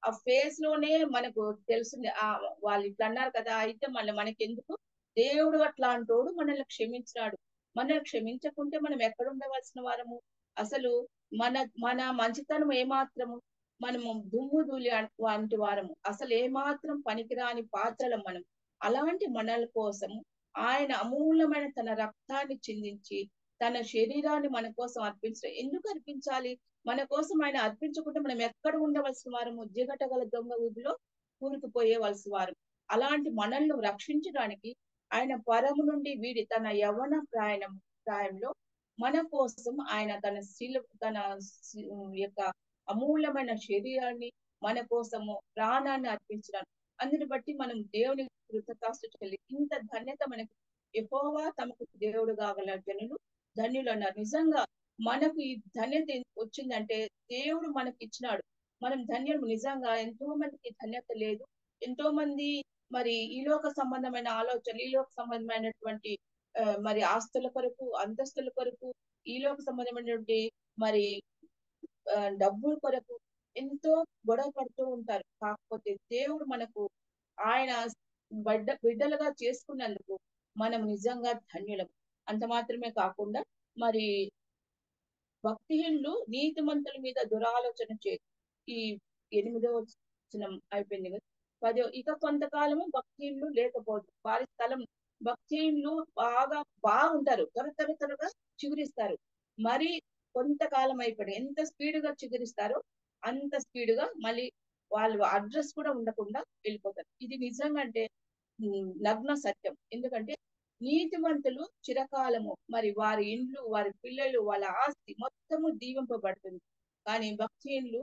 ఆ ఫేస్ లోనే మనకు తెలుస్తుంది. వాళ్ళు ఇట్లా అన్నారు కదా, అయితే మనకి ఎందుకు, దేవుడు అట్లాంటోడు మనల్ని క్షమించినాడు. మనల్ని క్షమించకుంటే మనం ఎక్కడ ఉండవలసిన వారము? అసలు మన మన మంచితనం ఏమాత్రము, మనము దుమ్ము ధూళి వంటి వారము, అసలు ఏమాత్రం పనికిరాని పాత్రలం మనం. అలాంటి మనల కోసము ఆయన అమూల్యమైన తన రక్తాన్ని చిందించి తన శరీరాన్ని మన కోసం ఎందుకు అర్పించాలి? మన కోసం ఆయన అర్పించకుండా మనం ఎక్కడ ఉండవలసిన వారము? జిగటగల దొంగ ఊబిలో కూరుకుపోయేవలసిన వారు. అలాంటి మనల్ని రక్షించడానికి ఆయన పరము నుండి వీడి తన యవ్వన ప్రాయంలో మన కోసం ఆయన తన యొక్క అమూల్యమైన శరీరాన్ని మన కోసము ప్రాణాన్ని అర్పించడానికి, అందుని బట్టి మనం దేవుని కృతజ్ఞతాస్తుతులు చెల్లి ఇంత ధన్యత మనకి యెహోవా తమకు దేవుడు కాగల జనులు ధన్యులు అన్నారు. నిజంగా మనకు ఈ ధన్యత వచ్చిందంటే దేవుడు మనకి ఇచ్చినాడు. మనం ధన్యులు. నిజంగా ఎంతో మందికి ధన్యత లేదు. ఎంతో మంది మరి ఈ లోక సంబంధమైన ఆలోచనలు, ఈ లోక సంబంధమైనటువంటి మరి ఆస్తుల కొరకు, అంతస్తుల కొరకు, ఈ లోక సంబంధమైనటువంటి మరి డబ్బుల కొరకు ఎంతో గొడవ పడుతూ ఉంటారు. కాకపోతే దేవుడు మనకు ఆయన బిడ్డలుగా చేసుకున్నందుకు మనం నిజంగా ధన్యులం. అంత మాత్రమే కాకుండా మరి భక్తిహీనులు నీతిమంతుల మీద దురాలోచన చేయరు. ఈ 8వ వచనం అయిపోయింది కదా. 10 ఇక కొంతకాలము భక్తిహీనులు లేకపోదు వారి స్థలం. భక్తిహీనులు బాగుంటారు, త్వరగా చిగురిస్తారు. మరి కొంతకాలం అయిపోయి ఎంత స్పీడ్గా చిగురిస్తారో అంత స్పీడ్గా మళ్ళీ వాళ్ళు అడ్రస్ కూడా ఉండకుండా వెళ్ళిపోతారు. ఇది నిజంగా అంటే నగ్న సత్యం. ఎందుకంటే నీతిమంతులు చిరకాలము మరి వారి ఇండ్లు, వారి పిల్లలు, వాళ్ళ ఆస్తి మొత్తము దీవింపబడుతుంది. కానీ భక్తిహీనులు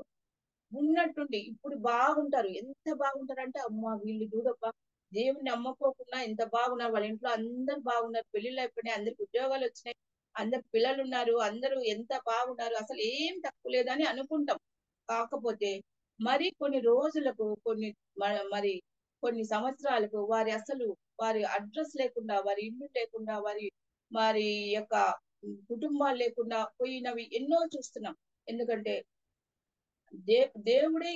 ఉన్నట్టుండి ఇప్పుడు బాగుంటారు. ఎంత బాగుంటారంటే అమ్మ వీళ్ళు చూడబ్బా దేవుని నమ్మకోకుండా ఎంత బాగున్నారు, వాళ్ళ ఇంట్లో అందరు బాగున్నారు, పెళ్లిళ్ళు అయిపోయినాయి, అందరికి ఉద్యోగాలు వచ్చినాయి, అందరు పిల్లలు ఉన్నారు, అందరూ ఎంత బాగున్నారు, అసలు ఏం తక్కువ లేదని అనుకుంటాం. కాకపోతే మరి కొన్ని రోజులకు మరి కొన్ని సంవత్సరాలకు వారి అడ్రస్ లేకుండా, వారి ఇల్లు లేకుండా, వారి యొక్క కుటుంబాలు లేకుండా పోయినవి ఎన్నో చూస్తున్నాం. ఎందుకంటే దేవుడే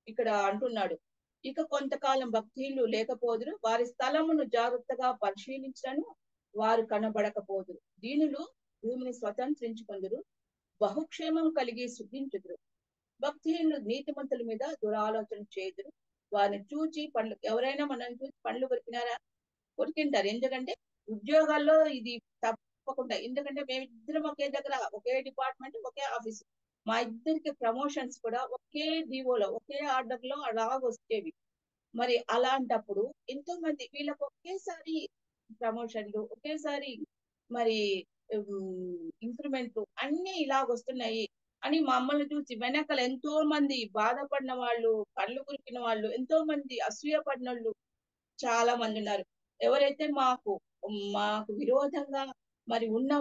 ఇక్కడ అంటున్నాడు, ఇక కొంతకాలం భక్తిహీనులు లేకపోదురు, వారి స్థలమును జాగ్రత్తగా పరిశీలించను వారు కనబడకపోదురు. దీనులు భూమిని స్వతంత్రించుకొందురు, బహుక్షేమం కలిగి సుఖించుదురు. భక్తిహీనులు నీతిమంతుల మీద దురాలోచన చేయుదురు, వారిని చూచి ఎవరైనా మనం చూసి పండ్లు కొరికింటారు. ఎందుకంటే ఉద్యోగాల్లో ఇది తప్పకుండా. ఎందుకంటే మేమిద్దరం ఒకే దగ్గర, ఒకే డిపార్ట్మెంట్, ఒకే ఆఫీస్, మా ఇద్దరికి ప్రమోషన్స్ కూడా ఒకే డివోలో, ఒకే ఆర్డర్ లో అలాగ వచ్చేవి. మరి అలాంటప్పుడు ఎంతో మంది వీళ్ళకు ఒకేసారి ప్రమోషన్లు, ఒకేసారి మరి ఇంక్రిమెంట్లు అన్ని ఇలాగ వస్తున్నాయి అని మమ్మల్ని చూసి వెనకాల ఎంతో మంది బాధపడిన వాళ్ళు, కళ్ళు కురికిన వాళ్ళు, ఎంతో మంది అసూయపడిన వాళ్ళు చాలా మంది ఉన్నారు. ఎవరైతే మాకు విరోధంగా మరి ఉన్న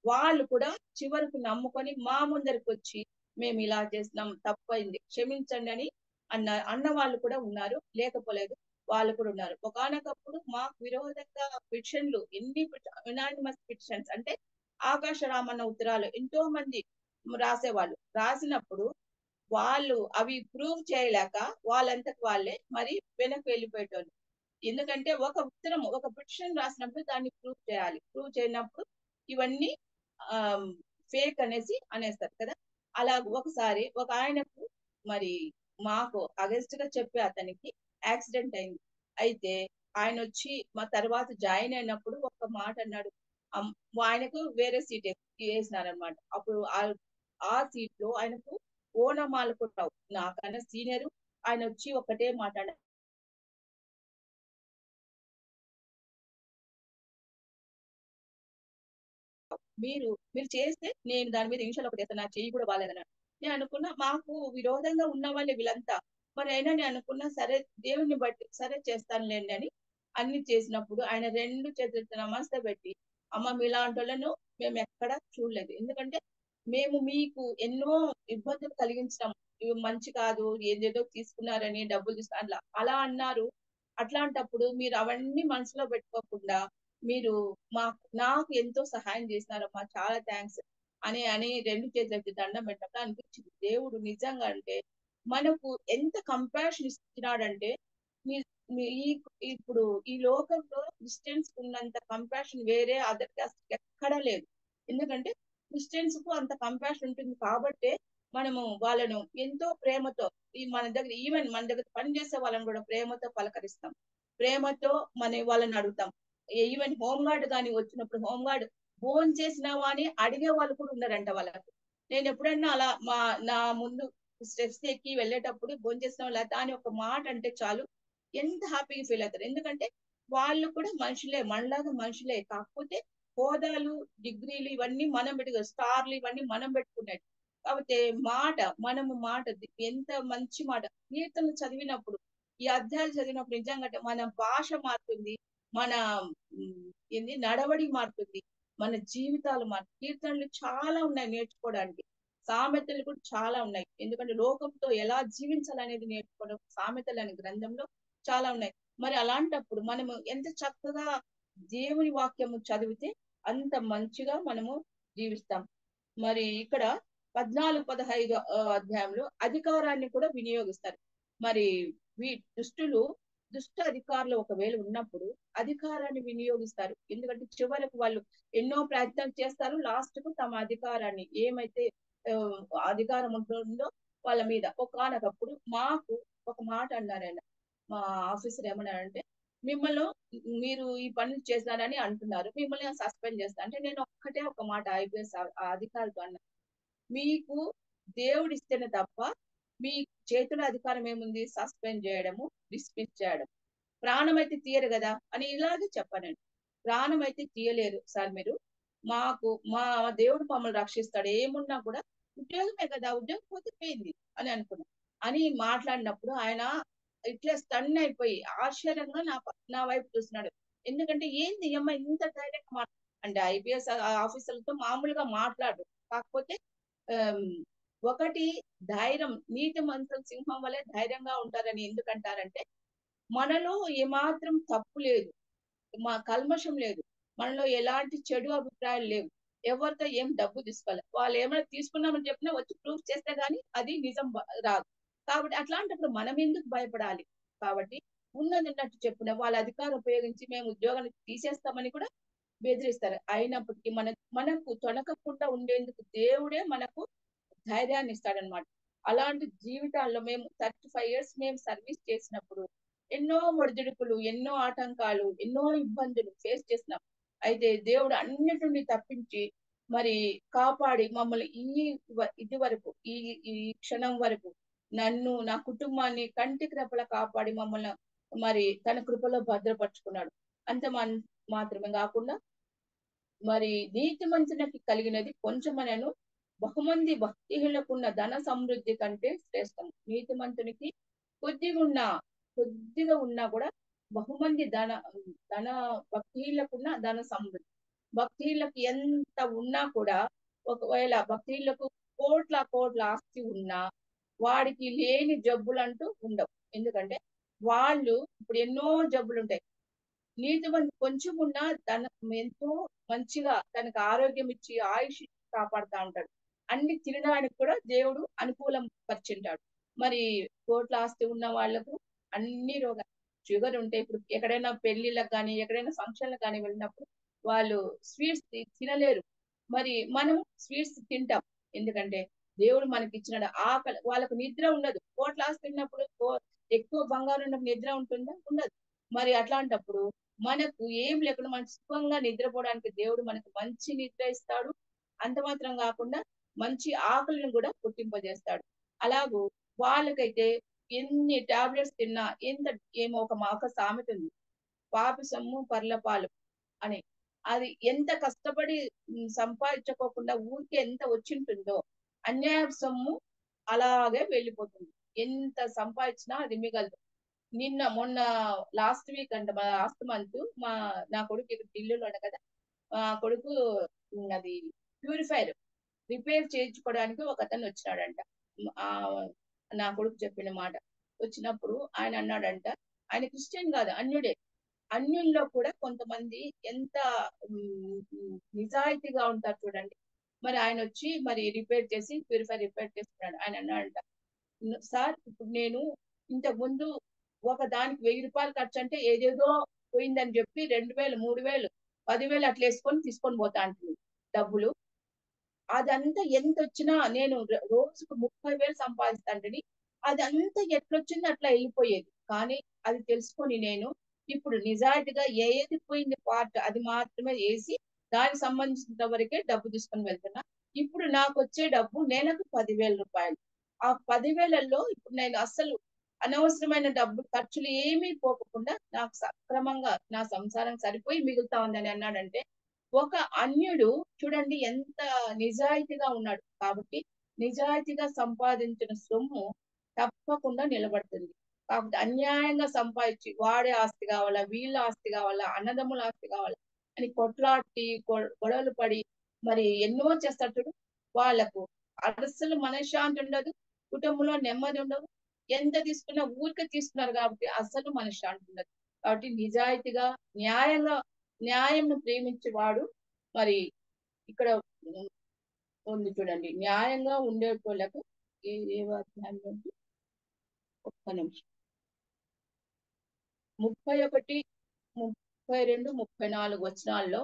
వాళ్ళు కూడా చివరకు నమ్ముకొని మా ముందరికి వచ్చి మేము ఇలా చేస్తున్నాం, తప్పైంది, క్షమించండి అని అన్న వాళ్ళు కూడా ఉన్నారు, లేకపోలేదు వాళ్ళు కూడా ఉన్నారు. ఒకనొకప్పుడు మాకు విరోధంగా పిటిషన్లు, ఎన్ని యునానిమస్ పిటిషన్స్ అంటే ఆకాశ రామన్న ఉత్తరాలు ఎంతో మంది రాసేవాళ్ళు. రాసినప్పుడు వాళ్ళు అవి ప్రూవ్ చేయలేక వాళ్ళంతకు వాళ్ళే మరి వెనక్కి వెళ్ళిపోయేటోళ్ళు. ఎందుకంటే ఒక పిటిషన్ రాసినప్పుడు దాన్ని ప్రూవ్ చేయాలి. ప్రూవ్ చేయనప్పుడు ఇవన్నీ ఫేక్ అనేస్తారు కదా. అలా ఒకసారి ఒక ఆయనకు మరి మాకు అగెస్ట్ గా చెప్పి అతనికి యాక్సిడెంట్ అయింది. అయితే ఆయన వచ్చి మా తర్వాత జాయిన్ అయినప్పుడు ఒక మాట అన్నాడు. ఆయనకు వేరే సీట్ వేసినారనమాట. అప్పుడు ఆ సీట్ లో ఆయనకు ఓనమాలు కొట్టావు, నాకన్నా సీనియర్. ఆయన వచ్చి ఒకటే మాట్లాడారు, మీరు చేస్తే నేను దాని మీద ఇన్షియల్ ఒకటి వేస్తాను, నా చెయ్యి కూడా బాగాలేదన్నాడు. నేను అనుకున్నా మాకు విరోధంగా ఉన్న వాళ్ళే వీళ్ళంతా, మరి అయినా నేను అనుకున్నా సరే దేవుని బట్టి సరే చేస్తానులేండి అని అన్ని చేసినప్పుడు ఆయన 2 చేతులతో నమస్తే పెట్టి, అమ్మ మీలాంటి వాళ్ళను మేము ఎక్కడా చూడలేదు. ఎందుకంటే మేము మీకు ఎన్నో ఇబ్బందులు కలిగించాం, ఇవి మంచి కాదు, ఏదేదో తీసుకున్నారని డబ్బులు తీసుకున్నా అలా అన్నారు. అట్లాంటప్పుడు మీరు అవన్నీ మనసులో పెట్టుకోకుండా మీరు నాకు ఎంతో సహాయం చేసినారమ్మా, చాలా థ్యాంక్స్ అని 2 చేతులకి దండం పెట్టినప్పుడు అనిపించింది, దేవుడు నిజంగా అంటే మనకు ఎంత కంపాషన్ ఇచ్చినాడంటే ఇప్పుడు ఈ లోకంలో క్రిస్టియన్స్ ఉన్నంత కంపాషన్ వేరే అదర్ కాస్ట్ ఎక్కడా లేదు. ఎందుకంటే క్రిస్టియన్స్ కు అంత కంపాషన్ ఉంటుంది కాబట్టి మనము వాళ్ళను ఎంతో ప్రేమతో మన దగ్గర పని చేసే వాళ్ళని కూడా ప్రేమతో పలకరిస్తాం, ప్రేమతో వాళ్ళని అడుగుతాం. ఈవెన్ హోమ్ గార్డ్ కానీ వచ్చినప్పుడు హోమ్ గార్డ్ ఫోన్ చేసినావా అని అడిగే వాళ్ళు కూడా ఉన్నారంట వాళ్ళకు. నేను ఎప్పుడైనా అలా నా ముందు స్టెప్స్ ఎక్కి వెళ్ళేటప్పుడు ఫోన్ చేసినావా లేదా అని ఒక మాట అంటే చాలు ఎంత హ్యాపీగా ఫీల్ అవుతారు. ఎందుకంటే వాళ్ళు కూడా మనుషులే, మనలాగా మనుషులే, కాకపోతే హోదాలు, డిగ్రీలు ఇవన్నీ మనం స్టార్లు ఇవన్నీ మనం పెట్టుకున్నట్టు. కాకపోతే మాట ఎంత మంచి మాట. కీర్తనలు చదివినప్పుడు, ఈ అధ్యాయాలు చదివినప్పుడు నిజంగా మన భాష మారుతుంది, మన ఏంది నడవడి మారుతుంది, మన జీవితాలు మారుతుంది. కీర్తనలు చాలా ఉన్నాయి నేర్చుకోవడానికి, సామెతలు కూడా చాలా ఉన్నాయి. ఎందుకంటే లోకంతో ఎలా జీవించాలనేది నేర్చుకోవడం సామెతలు అనే గ్రంథంలో చాలా ఉన్నాయి. మరి అలాంటప్పుడు మనము ఎంత చక్కగా దేవుని వాక్యము చదివితే అంత మంచిగా మనము జీవిస్తాం. మరి ఇక్కడ 14-15 అధ్యాయంలో అధికారాన్ని కూడా వినియోగిస్తారు. మరి దుష్టులు దుష్ట అధికారులు ఒకవేళ ఉన్నప్పుడు అధికారాన్ని వినియోగిస్తారు. ఎందుకంటే చివరకు వాళ్ళు ఎన్నో ప్రయత్నాలు చేస్తారు, లాస్ట్ కు తమ అధికారాన్ని ఏమైతే అధికారం ఉంటుందో వాళ్ళ మీద ఒకానొకప్పుడు మాకు ఒక మాట అన్నారు ఆయన, మా ఆఫీసర్ ఏమన్నారంటే, మిమ్మల్ని మీరు ఈ పనులు చేస్తారని అంటున్నారు, మిమ్మల్ని సస్పెండ్ చేస్తా అంటే నేను ఒక్కటే ఒక మాట ఐపీఎస్ అధికారులతో అన్నా, మీకు దేవుడు ఇస్తేనే తప్ప మీ చేతుల అధికారం ఏముంది సస్పెండ్ చేయడము, డిస్మిస్ చేయడం. ప్రాణం అయితే తీయరు కదా అని ఇలాగే చెప్పానండి. ప్రాణం అయితే తీయలేరు సార్ మీరు, మా దేవుడు మమ్మల్ని రక్షిస్తాడు, ఏమున్నా కూడా ఉద్యోగమే కదా, ఉద్యోగం పోతే పోయింది అని అనుకున్నా అని మాట్లాడినప్పుడు ఆయన ఇట్లా స్టన్ అయిపోయి ఆశ్చర్యంగా నా వైపు చూస్తున్నాడు. ఎందుకంటే ఏంది అమ్మ ఇంత ధైర్యంగా అంటే ఐపీఎస్ ఆఫీసర్లతో మామూలుగా మాట్లాడు, కాకపోతే ఒకటి ధైర్యం, నీతి మంత్రులు సింహం వల్లే ధైర్యంగా ఉంటారని ఎందుకంటారంటే మనలో ఏమాత్రం తప్పు లేదు, మా కల్మషం లేదు, మనలో ఎలాంటి చెడు అభిప్రాయాలు లేవు, ఎవరితో ఏం డబ్బు తీసుకోవాలి, వాళ్ళు ఏమైనా తీసుకున్నామని చెప్పినా వచ్చి ప్రూఫ్ చేస్తే గానీ అది నిజం రాదు. కాబట్టి అట్లాంటప్పుడు మనం ఎందుకు భయపడాలి? కాబట్టి ఉన్నట్టు చెప్పిన వాళ్ళ అధికారం ఉపయోగించి మేము ఉద్యోగాన్ని తీసేస్తామని కూడా బెదిరిస్తారు. అయినప్పటికీ మనకు తొణకకుండా ఉండేందుకు దేవుడే మనకు ధైర్యాన్ని ఇస్తాడనమాట. అలాంటి జీవితాల్లో మేము 35 years మేము సర్వీస్ చేసినప్పుడు ఎన్నో ఒడిదుడుకులు, ఎన్నో ఆటంకాలు, ఎన్నో ఇబ్బందులు ఫేస్ చేసినాం. అయితే దేవుడు అన్నిటి నుండి తప్పించి మరి కాపాడి మమ్మల్ని ఇది వరకు ఈ క్షణం వరకు నన్ను, నా కుటుంబాన్ని కంటికి రెప్పలా కాపాడి మమ్మల్ని మరి తన కృపలో భద్రపరుచుకున్నాడు. అంత మాత్రమే కాకుండా మరి నీతి మంతునికి కలిగినది కొంచెమనను బహుమంది భక్తిహీనులకున్న ధన సమృద్ధి కంటే శ్రేష్టం. నీతి మంతునికి కొద్దిగా ఉన్నా కూడా బహుమంది ధన భక్తిహీనులకున్న ధన సమృద్ధి. భక్తిహీనులకు ఎంత ఉన్నా కూడా, ఒకవేళ భక్తిహీనులకు కోట్ల ఆస్తి ఉన్నా వాడికి లేని జబ్బులు అంటూ ఉండవు. ఎందుకంటే వాళ్ళు ఇప్పుడు ఎన్నో జబ్బులు ఉంటాయి, నీతిమంతు కొంచెం ఉన్నా ఎంతో మంచిగా తనకు ఆరోగ్యం ఇచ్చి ఆయుష్ కాపాడుతా ఉంటాడు. అన్ని తినడానికి కూడా దేవుడు అనుకూలం పరిచింటాడు. మరి కోట్ల ఆస్తి ఉన్న వాళ్లకు అన్ని రోగాలు, షుగర్ ఉంటే ఇప్పుడు ఎక్కడైనా పెళ్లిళ్ళకు కానీ ఎక్కడైనా ఫంక్షన్లకు కానీ వెళ్ళినప్పుడు వాళ్ళు స్వీట్స్ తినలేరు. మరి మనం స్వీట్స్ తింటాం, ఎందుకంటే దేవుడు మనకి ఇచ్చిన ఆకలి. వాళ్ళకు నిద్ర ఉండదు, కోట్ల ఆస్తి ఉన్నప్పుడు ఎక్కువ బంగారం ఉన్నప్పుడు నిద్ర ఉంటుందా? ఉండదు. మరి అట్లాంటప్పుడు మనకు ఏం లేకుండా మనం సుఖంగా నిద్రపోవడానికి దేవుడు మనకు మంచి నిద్ర ఇస్తాడు. అంత మాత్రం కాకుండా మంచి ఆకలిని కూడా పుట్టింపజేస్తాడు. అలాగూ వాళ్ళకైతే ఎన్ని టాబ్లెట్స్ తిన్నా ఏమో ఒక సామెత ఉంది, పాపి సొమ్ము పర్లపాలు అని. అది ఎంత కష్టపడి సంపాదించుకోకుండా ఊరికే ఎంత వచ్చింటుందో అన్యాయ సొమ్ము అలాగే వెళ్ళిపోతుంది. ఎంత సంపాదించినా అది మిగలదు. మొన్న లాస్ట్ వీక్ అంటే లాస్ట్ మంత్ నా కొడుకు ఇక్కడ ఢిల్లీలో ఉండే కదా, కొడుకు అది ప్యూరిఫైర్ రిపేర్ చేయించుకోవడానికి ఒక అతను వచ్చినాడంట. నా కొడుకు చెప్పిన మాట వచ్చినప్పుడు ఆయన అన్నాడంట, ఆయన క్రిస్టియన్ కాదు, అన్యుడే. అన్యుల్లో కూడా కొంతమంది ఎంత నిజాయితీగా ఉంటారు చూడండి. మరి ఆయన వచ్చి మరి ప్యూరిఫైర్ రిపేర్ చేస్తున్నాడు. ఆయన అన్నాడంట, సార్ ఇప్పుడు నేను ఇంతకు ముందు ఒక దానికి 1000 రూపాయలు ఖర్చు అంటే ఏదేదో పోయిందని చెప్పి 2000, 3000, 10,000 అట్లా వేసుకొని తీసుకొని పోతా అంటుంది డబ్బులు. అదంతా ఎంత వచ్చినా నేను రోజుకు 30,000 సంపాదిస్తాంటని అదంతా ఎట్లొచ్చిందో అట్లా వెళ్ళిపోయేది. కానీ అది తెలుసుకొని నేను ఇప్పుడు నిజాయితీగా ఏది పోయింది పార్ట్ అది మాత్రమే వేసి దానికి సంబంధించిన వరకే డబ్బు తీసుకొని వెళ్తున్నా. ఇప్పుడు నాకు వచ్చే డబ్బు నెలకు 10,000 రూపాయలు. ఆ 10,000లో ఇప్పుడు నేను అస్సలు అనవసరమైన డబ్బు ఖర్చులు ఏమీ పోకుండా నాకు సక్రమంగా నా సంసారం సరిపోయి మిగులుతా ఉందని అన్నాడంటే, ఒక అన్యుడు చూడండి ఎంత నిజాయితీగా ఉన్నాడు. కాబట్టి నిజాయితీగా సంపాదించిన సొమ్ము తప్పకుండా నిలబడుతుంది. కాబట్టి అన్యాయంగా సంపాదించి వాడే ఆస్తి కావాలా, వీళ్ళ ఆస్తి కావాలా, అన్నదమ్ముల ఆస్తి కావాలా అని కొట్లాడి గొడవలు పడి మరి ఎన్నో చేస్తారు చూడు. వాళ్ళకు అసలు మనశ్శాంతి ఉండదు, కుటుంబంలో నెమ్మది ఉండదు. ఎంత తీసుకున్నా ఊరికే తీసుకున్నారు కాబట్టి అసలు మనశ్శాంతి ఉండదు. కాబట్టి నిజాయితీగా న్యాయంను ప్రేమించేవాడు మరి ఇక్కడ ఉంది చూడండి. న్యాయంగా ఉండేటోళ్ళకు ఏ అధ్యాయం నుండి ఒక్క నిమిషం 31, 32, 34 వచనాల్లో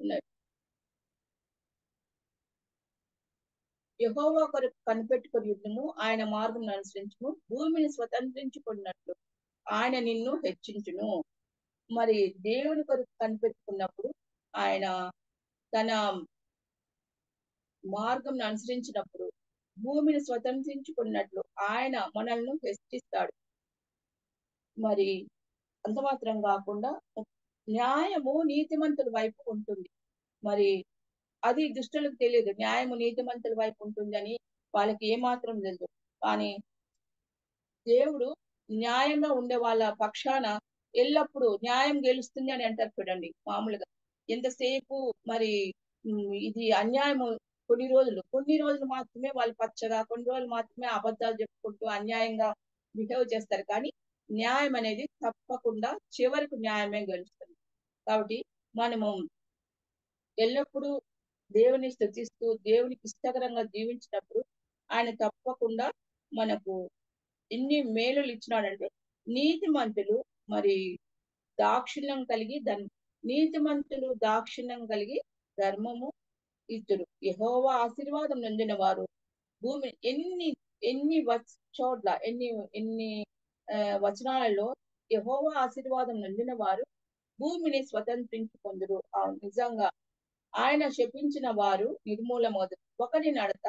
ఉన్నాయి. యెహోవా కొరకు కనిపెట్టుకుని యుద్ధము, ఆయన మార్గం అనుసరించుము, భూమిని స్వతంత్రించుకున్నట్లు ఆయన నిన్ను హెచ్చించును. మరి దేవుని కొరకు కనిపెట్టుకున్నప్పుడు ఆయన తన మార్గం అనుసరించినప్పుడు భూమిని స్వతంత్రించుకున్నట్లు ఆయన మనల్ని హెచ్చిస్తాడు. మరి అంత మాత్రం కాకుండా న్యాయము నీతిమంతుల వైపు ఉంటుంది. మరి అది దుష్టులకు తెలియదు, న్యాయము నీతిమంతుల వైపు ఉంటుందని వాళ్ళకి ఏమాత్రం తెలియదు. కానీ దేవుడు న్యాయంగా ఉండే వాళ్ళ పక్షాన ఎల్లప్పుడూ న్యాయం గెలుస్తుంది అని అంటారు చూడండి. మామూలుగా ఎంతసేపు మరి ఇది అన్యాయము కొన్ని రోజులు మాత్రమే వాళ్ళు పచ్చగా, కొన్ని రోజులు మాత్రమే అబద్ధాలు చెప్పుకుంటూ అన్యాయంగా బిహేవ్ చేస్తారు. కానీ న్యాయం అనేది తప్పకుండా చివరికి న్యాయమే గెలుస్తుంది. కాబట్టి మనము ఎల్లప్పుడూ దేవుని స్తుతిస్తూ దేవునికి ఇష్టకరంగా జీవించినప్పుడు ఆయన తప్పకుండా మనకు ఎన్ని మేలులు ఇచ్చినాడంటే, నీతిమంతులు మరి దాక్షిణ్యం కలిగి నీతిమంతులు దాక్షిణ్యం కలిగి ధర్మము ఇచ్చురు. యెహోవా ఆశీర్వాదం నొందిన వారు భూమి ఎన్ని చోట్ల ఎన్ని వచనాలలో యెహోవా ఆశీర్వాదం నొందిన వారు భూమిని స్వతంత్రించుకొందురు. నిజంగా ఆయన శపించిన వారు నిర్మూలమవుతారు. ఒకరి నడత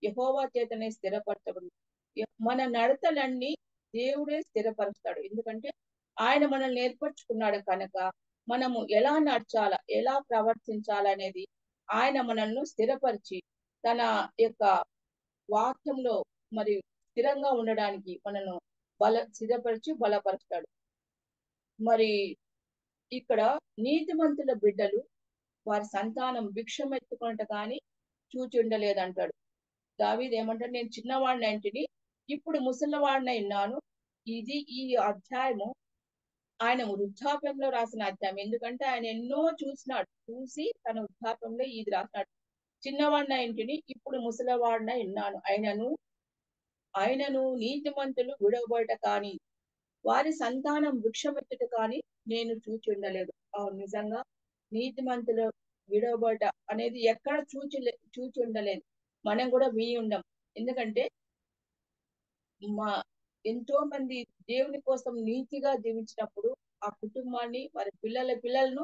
యెహోవా చేతనే స్థిరపరచబడు. మన నడతలన్నీ దేవుడే స్థిరపరుస్తాడు. ఎందుకంటే ఆయన మనల్ని ఏర్పరచుకున్నాడు కనుక మనము ఎలా నడచాలా, ఎలా ప్రవర్తించాలనేది ఆయన మనల్ని స్థిరపరిచి తన యొక్క వాక్యంలో మరి స్థిరంగా ఉండడానికి మనను స్థిరపరిచి బలపరుస్తాడు. మరి ఇక్కడ నీతిమంతుల బిడ్డలు వారి సంతానం భిక్షం ఎత్తుకుంట కానీ చూచి ఉండలేదంటాడు. దావీదు ఏమంటాడు, నేను చిన్నవాడిని అంటిని, ఇప్పుడు ముసలివాడినై ఉన్నాను. ఈ అధ్యాయము ఆయన వృద్ధాప్యంలో రాసిన అధ్యాయం. ఎందుకంటే ఆయన ఎన్నో చూసి తన వృద్ధాప్యంలో ఇది రాసినాడు. చిన్నవాడిన ఇంటిని, ఇప్పుడు ముసలివాడినై ఉన్నాను. ఆయనను నీతిమంతులు విడవబోయట కానీ వారి సంతానం భిక్షమెత్తుట కానీ నేను చూచి ఉండలేదు. నిజంగా నీతిమంతులు విడవబోయట అనేది ఎక్కడ చూచి ఉండలేదు. మనం కూడా విని ఉండం. ఎందుకంటే ఎంతో మంది దేవుని కోసం నీతిగా జీవించినప్పుడు ఆ కుటుంబాన్ని, వారి పిల్లలను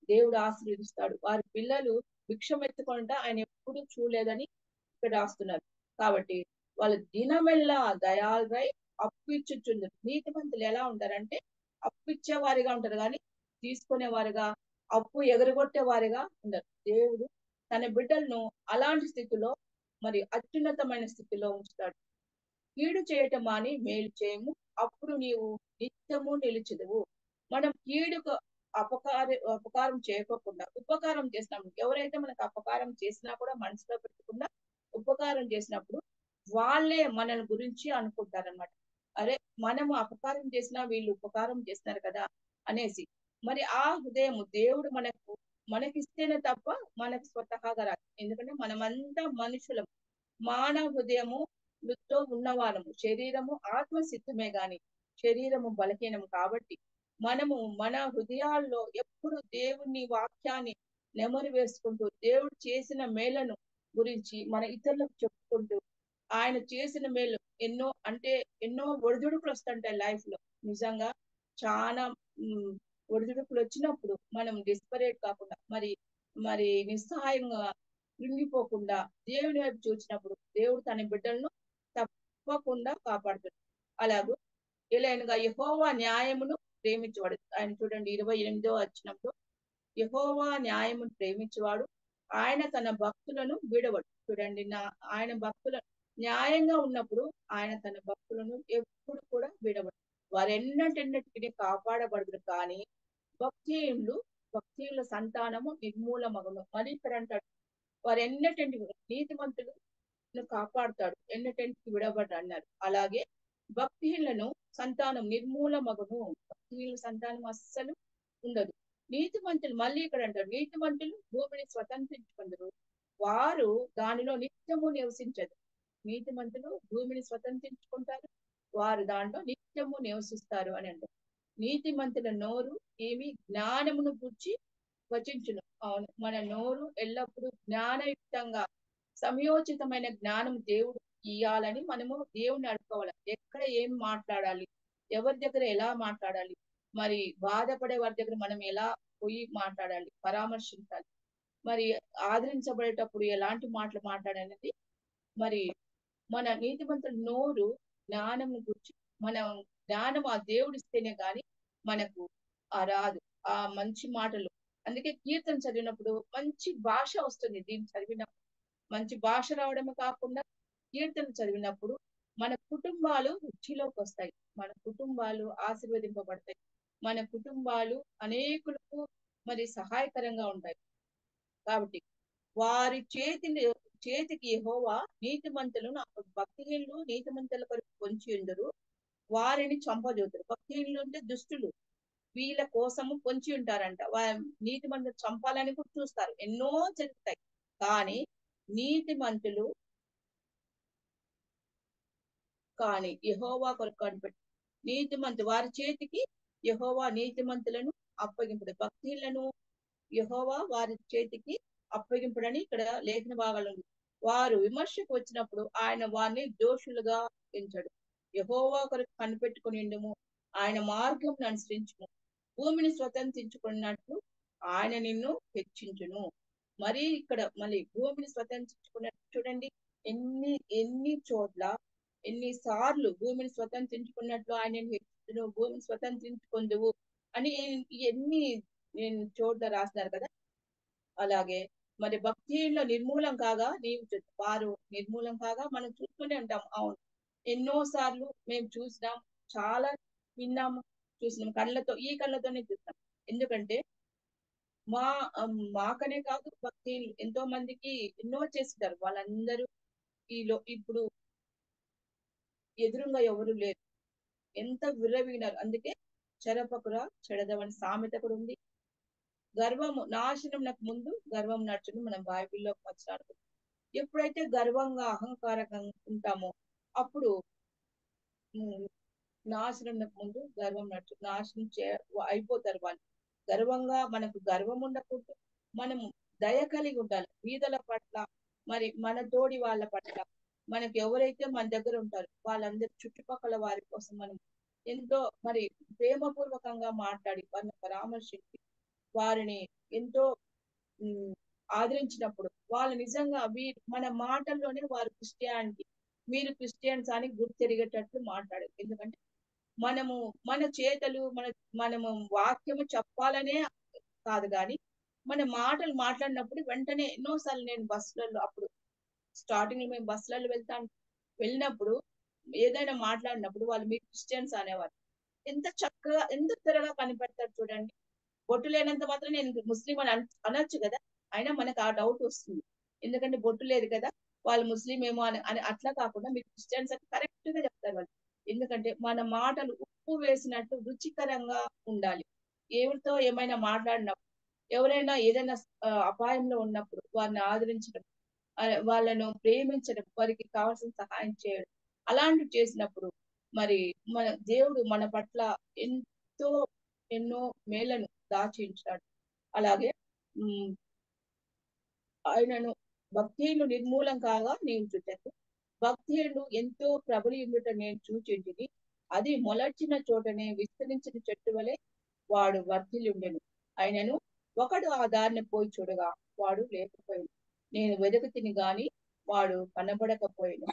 దేవుడు ఆశీర్వదిస్తాడు. వారి పిల్లలు భిక్షం ఎత్తుకుంటా ఆయన ఎప్పుడు చూడలేదని ఇక్కడ రాస్తున్నారు. కాబట్టి వాళ్ళ దినమెల్లా దయాల్రై అప్పు ఇచ్చుచుందరు. నీతిమంతులు ఎలా ఉంటారంటే అప్పు ఇచ్చేవారిగా ఉంటారు, కానీ తీసుకునేవారుగా, అప్పు ఎగరగొట్టే వారిగా ఉండరు. దేవుడు తన బిడ్డలను అలాంటి స్థితిలో మరి అత్యున్నతమైన స్థితిలో ఉంచుతాడు. కీడు చేయటం మాని మేలు చేయము, అప్పుడు నీవు నిత్యము నిలిచెదవు. మనం కీడుకు అపకారం చేయకోకుండా ఉపకారం చేసినప్పుడు, ఎవరైతే మనకు అపకారం చేసినా కూడా మనసులో పెట్టకుండా ఉపకారం చేసినప్పుడు వాళ్ళే మన గురించి అనుకుంటారనమాట. అరే, మనము అపకారం చేసినా వీళ్ళు ఉపకారం చేస్తున్నారు కదా అనేసి. మరి ఆ హృదయము దేవుడు మనకిస్తేనే తప్ప మనకు స్వతహాగా రాదు. ఎందుకంటే మనమంతా మనుషులం, మానవ హృదయము తో ఉన్నవారము. శరీరము ఆత్మ సిద్ధమే గాని శరీరము బలహీనము. కాబట్టి మనము మన హృదయాల్లో ఎప్పుడు దేవుని వాక్యాన్ని నెమరు వేసుకుంటూ దేవుడు చేసిన మేలను గురించి మన ఇతరులకు చెప్పుకుంటూ ఆయన చేసిన మేలు ఎన్నో ఒడిదుడుకులు వస్తుంటాయి లైఫ్ లో. నిజంగా చాలా ఒడిదుడుకులు వచ్చినప్పుడు మనం డిస్పరేట్ కాకుండా మరి నిస్సహాయంగా కృంగిపోకుండా దేవుని వైపు చూసినప్పుడు దేవుడు తన బిడ్డలను తప్పకుండా కాపాడుతాడు. అలాగూ ఎలాగనగా యెహోవా న్యాయమును ప్రేమించేవాడు. ఆయన చూడండి 28వ వచనంలో, యెహోవా న్యాయమును ప్రేమించేవాడు, ఆయన తన భక్తులను విడవడు. చూడండి, ఆయన భక్తులను న్యాయంగా ఉన్నప్పుడు ఆయన తన భక్తులను ఎప్పుడు కూడా విడవడు. వారెన్నటెన్నటికి కాపాడబడదు. కానీ భక్తిహీనుల సంతానము నిర్మూలమగును. మరి ఇక్కడ అంటాడు, వారెన్నటెంటి నీతిమంతులు కాపాడుతాడు, ఎన్నటెంటికి విడవడు అన్నారు. అలాగే భక్తిహీనులను సంతానం నిర్మూలమగును. భక్తిహీనుల సంతానం అస్సలు ఉండదు. నీతిమంతులు మళ్ళీ ఇక్కడ అంటారు, నీతిమంతులు భూమిని స్వతంత్రించుకుందరు, వారు దానిలో నిత్యము నివసించదు. నీతిమంతులు భూమిని స్వతంత్రించుకుంటారు, వారు దాంట్లో నిత్యము నివసిస్తారు అని అంటారు. నీతిమంతుల నోరు ఏమి జ్ఞానమును గుర్చి వచించును. అవును, మన నోరు ఎల్లప్పుడూ జ్ఞానయుక్తంగా సమయోచితమైన జ్ఞానం దేవుడు ఇయ్యాలని మనము దేవుణ్ణి అడుకోవాలి. ఎక్కడ ఏం మాట్లాడాలి, ఎవరి దగ్గర ఎలా మాట్లాడాలి, మరి బాధపడే వారి దగ్గర మనం ఎలా పోయి మాట్లాడాలి, పరామర్శించాలి, మరి ఆదరించబడేటప్పుడు ఎలాంటి మాటలు మాట్లాడాలనేది మరి మన నీతిమంతుల నోరు జ్ఞానం గురించి మనం జ్ఞానం ఆ దేవుడు ఇస్తేనే గాని మనకు ఆ రాదు ఆ మంచి మాటలు. అందుకే కీర్తన చదివినప్పుడు మంచి భాష వస్తుంది. దీన్ని చదివినప్పుడు మంచి భాష రావడమే కాకుండా కీర్తన చదివినప్పుడు మన కుటుంబాలు వృద్ధిలోకి వస్తాయి, మన కుటుంబాలు ఆశీర్వదింపబడతాయి, మన కుటుంబాలు అనేకులకు మరి సహాయకరంగా ఉంటాయి. కాబట్టి వారి చేతికి యెహోవా నీతిమంతులను భక్తిహీనులు నీతిమంతుల కొరకు పొంచి ఉండరు, వారిని చంపజోతురు. భక్తిహీనులు అంటే దుష్టులు, వీళ్ళ కోసము పొంచి ఉంటారంట. నీతిమంతులు చంపాలని కూడా చూస్తారు, ఎన్నో జరుగుతాయి. కానీ నీతిమంతులు కానీ యెహోవా కొరకు కనిపెట్టి వారి చేతికి యెహోవా నీతిమంతులను అప్పగింపుడు, భక్తిహీనులను యెహోవా వారి చేతికి అప్పగింపుడని ఇక్కడ లేఖన భాగాలు ఉంది. వారు విమర్శకు వచ్చినప్పుడు ఆయన వారిని దోషులుగా ఎంచడు. యెహోవా కొరకు కనిపెట్టుకుని ఉండము, ఆయన మార్గం అనుసరించుము, భూమిని స్వతంత్రించుకున్నట్లు ఆయన నిన్ను హెచ్చించును. మరి ఇక్కడ మళ్ళీ భూమిని స్వతంత్రించుకున్నట్టు చూడండి, ఎన్ని చోట్ల ఎన్నిసార్లు భూమిని స్వతంత్రించుకున్నట్లు ఆయన హెచ్చించును, భూమిని స్వతంత్రించుకుందువు అని ఎన్ని చోట్ల రాస్తున్నారు కదా. అలాగే మరి భక్తిలో నిర్మూలం కాగా వారు నిర్మూలం కాగా మనం చూస్తూనే ఉంటాం. అవును, ఎన్నో సార్లు మేము చూసినాం, చాలా విన్నాము, చూసినాం, ఈ కళ్ళతోనే చూస్తాం. ఎందుకంటే మాకనే కాదు, భక్తి ఎంతో మందికి ఎన్నో చేస్తారు. వాళ్ళందరూ ఇప్పుడు ఎదురుగా ఎవరు లేరు, ఎంత విర్రవీగినారు. అందుకే చెరపకురా చెడదవని సామెత కూడా ఉంది. గర్వము నాశనం నాకు ముందు గర్వం నడుచును, మనం బైబిల్లో వచ్చినాడు. ఎప్పుడైతే గర్వంగా అహంకారంగా ఉంటామో అప్పుడు నాశనం ముందు గర్వం నడుచు నాశనం అయిపోతారు వాళ్ళు. గర్వంగా మనకు గర్వం ఉండకూడదు, మనము దయ కలిగి ఉండాలి వీధుల పట్ల, మరి మన తోడి వాళ్ళ పట్ల, మనకు ఎవరైతే మన దగ్గర ఉంటారో వాళ్ళందరూ చుట్టుపక్కల వారి కోసం మనం ఎంతో మరి ప్రేమపూర్వకంగా మాట్లాడి వారిని పరామర్శించి వారిని ఎంతో ఆదరించినప్పుడు వాళ్ళు నిజంగా మన మాటల్లోనే వారు మీరు క్రిస్టియన్స్ అని గుర్తెరిగేటట్లు మాట్లాడారు. ఎందుకంటే మన చేతలు మనము వాక్యము చెప్పాలనే కాదు, కానీ మన మాటలు మాట్లాడినప్పుడు వెంటనే ఎన్నోసార్లు నేను బస్సులలో అప్పుడు స్టార్టింగ్ లో మేము బస్సులలో వెళ్ళినప్పుడు ఏదైనా మాట్లాడినప్పుడు వాళ్ళు మీరు క్రిస్టియన్స్ అనేవారు. ఎంత చక్కగా ఎంత త్వరగా కనిపెడతారు చూడండి. బొట్టు లేనంత మాత్రం నేను ముస్లిం అని అనొచ్చు కదా, అయినా మనకు ఆ డౌట్ వస్తుంది. ఎందుకంటే బొట్టు లేదు కదా, వాళ్ళు ముస్లిం ఏమో అని అట్లా కాకుండా మీరు క్రిస్టియన్స్ అని కరెక్ట్ గా చెప్తారు వాళ్ళు. ఎందుకంటే మన మాటలు ఉప్పు వేసినట్టు రుచికరంగా ఉండాలి. ఎవరితో ఏమైనా మాట్లాడినప్పుడు, ఎవరైనా ఏదైనా అపాయంలో ఉన్నప్పుడు వారిని ఆదరించడం, వాళ్ళను ప్రేమించడం, వారికి కావాల్సిన సహాయం చేయడం, అలాంటివి చేసినప్పుడు మరి మన దేవుడు మన పట్ల ఎన్నో మేలను దాచించాడు. అలాగే ఆయనను భక్తిహీనులు నిర్మూలం కాగా నేను చూచాను, భక్తిహీనులు ఎంతో ప్రబలి ఉండుట నేను చూచింటిని, అది మొలచిన చోటనే విస్తరించిన చెట్టు వలె వాడు వర్ధిల్లి ఉండెను. ఆయనను ఒకడు ఆ దారిని పోయి చూడగా వాడు లేకపోయాడు, నేను వెదకుతిని గాని వాడు కనబడకపోయాను.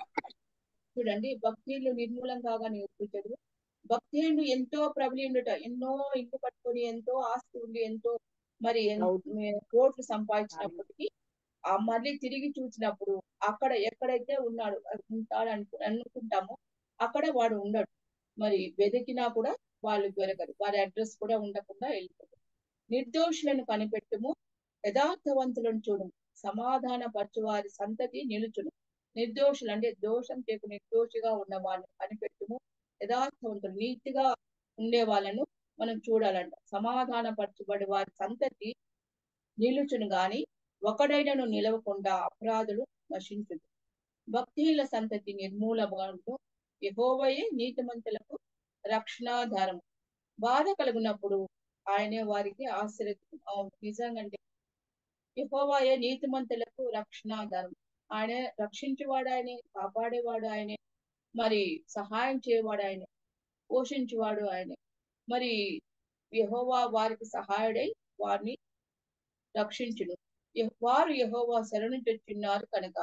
చూడండి, భక్తిహీనులు నిర్మూలం కాగా నేను చూచాను. భక్తిహీనులు ఎంతో ప్రబలి ఉండుట, ఎన్నో ఇల్లు కట్టుకొని ఎంతో ఆస్తి ఉండి ఎంతో మరి కోట్లు సంపాదించినప్పటికీ మళ్ళీ తిరిగి చూసినప్పుడు అక్కడ ఎక్కడైతే ఉంటాడు అనుకుంటామో అక్కడ వాడు ఉండడు. మరి వెతికినా కూడా వాళ్ళు దొరకరు. వారి అడ్రస్ కూడా ఉండకుండా వెళ్ళిపోతారు. నిర్దోషులను కనిపెట్టుము, యథార్థవంతులను చూడుము, సమాధాన పరచు వారి సంతతి నిలుచును. నిర్దోషులు అంటే దోషం చేయకు నిర్దోషిగా ఉన్న వాళ్ళని కనిపెట్టుము, యథార్థవంతులు నీతిగా ఉండే వాళ్ళను మనం చూడాలంట. సమాధాన పరచబడి వారి సంతతి నిలుచును గాని ఒకడైనను నిలవకుండా అపరాధులు నశించును. భక్తిహీనుల సంతతి నిర్మూలమగును, యెహోవాయే నీతిమంతులకు రక్షణాధారము. బాధ కలుగునప్పుడు ఆయనే వారికి ఆశ్రయం. నిజంగా అంటే యెహోవాయే నీతిమంతులకు రక్షణాధారం. ఆయనే రక్షించేవాడు, ఆయనే కాపాడేవాడు, ఆయనే మరి సహాయం చేయవాడు, ఆయనే పోషించేవాడు, ఆయనే. మరి యెహోవా వారికి సహాయుడై వారిని రక్షించును. వారు యెహోవా శరణు తెచ్చున్నారు కనుక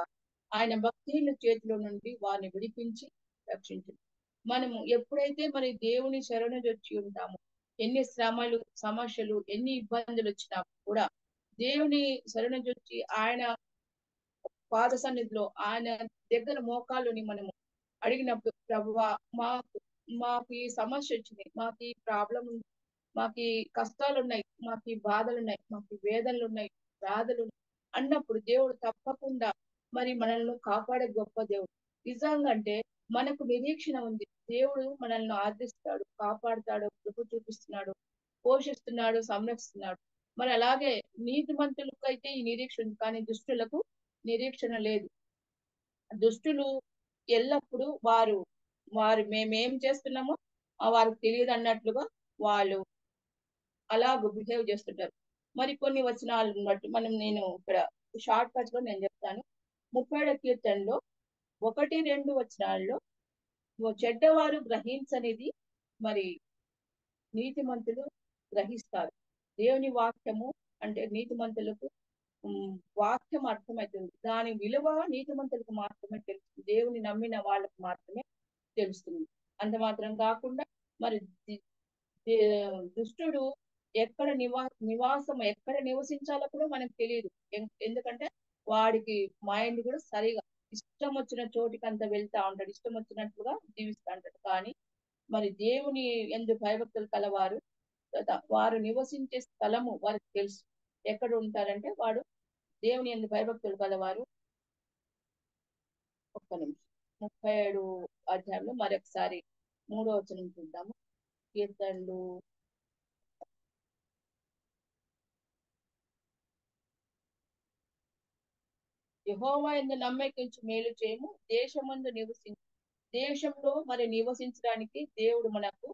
ఆయన భక్తిహీనుల చేతిలో నుండి వారిని విడిపించి రక్షించును. మనము ఎప్పుడైతే మరి దేవుని శరణు తెచ్చి ఉంటామో, ఎన్ని శ్రమలు, సమస్యలు, ఎన్ని ఇబ్బందులు వచ్చినా కూడా దేవుని శరణు తెచ్చి ఆయన పాద సన్నిధిలో ఆయన దగ్గర మోకాళ్ళుని మనము అడిగినప్పుడు, ప్రభువా మాకు ఈ సమస్య వచ్చింది, మాకు ఈ ప్రాబ్లం ఉంది, మాకు ఈ కష్టాలు ఉన్నాయి, మాకు ఈ బాధలు ఉన్నాయి, మాకు ఈ వేదనలు ఉన్నాయి, బాధలు అన్నప్పుడు దేవుడు తప్పకుండా మరి మనల్ని కాపాడే గొప్ప దేవుడు. నిజంగా అంటే మనకు నిరీక్షణ ఉంది. దేవుడు మనల్ని ఆదరిస్తాడు, కాపాడుతాడు, కృప చూపిస్తున్నాడు, పోషిస్తున్నాడు, సంరక్షిస్తున్నాడు. మరి అలాగే నీతిమంతులకు అయితే ఈ నిరీక్షణ ఉంది, కానీ దుష్టులకు నిరీక్షణ లేదు. దుష్టులు ఎల్లప్పుడూ వారు మేమేం చేస్తున్నామో వారికి తెలియదు అన్నట్లుగా వాళ్ళు అలాగ బిహేవ్ చేస్తుంటారు. మరి కొన్ని వచనాలను బట్టి నేను ఇక్కడ షార్ట్ కట్ లో నేను చెప్తాను. 30వ కీర్తనలో 1-2 వచనాల్లో చెడ్డవారు గ్రహించనిది మరి నీతిమంతులు గ్రహిస్తారు. దేవుని వాక్యము అంటే నీతిమంతులకు వాక్యం అర్థమవుతుంది. దాని విలువ నీతిమంతులకు మాత్రమే తెలుస్తుంది. దేవుని నమ్మిన వాళ్ళకు మాత్రమే తెలుస్తుంది. అంత మాత్రం కాకుండా మరి దుష్టుడు ఎక్కడ ఎక్కడ నివసించాలో కూడా మనకు తెలియదు. ఎందుకంటే వాడికి మైండ్ కూడా సరిగా ఇష్టం వచ్చిన చోటికి అంత వెళ్తా ఉంటాడు, ఇష్టం వచ్చినట్లుగా జీవిస్తూ ఉంటాడు. కానీ మరి దేవుని యందు భయభక్తులు కలవారు వారు నివసించే స్థలము వారికి తెలుసు. ఎక్కడ ఉంటారంటే వాడు దేవుని యందు భయభక్తులు కలవారు. ఒక్క నిమిషం, 37వ అధ్యాయంలో మరొకసారి 3వ వచనం చూద్దాము. కీర్తనలు యెహోవా యందు నమ్మకించి మేలు చేయము, దేశంలో మరి నివసించడానికి దేవుడు మనకు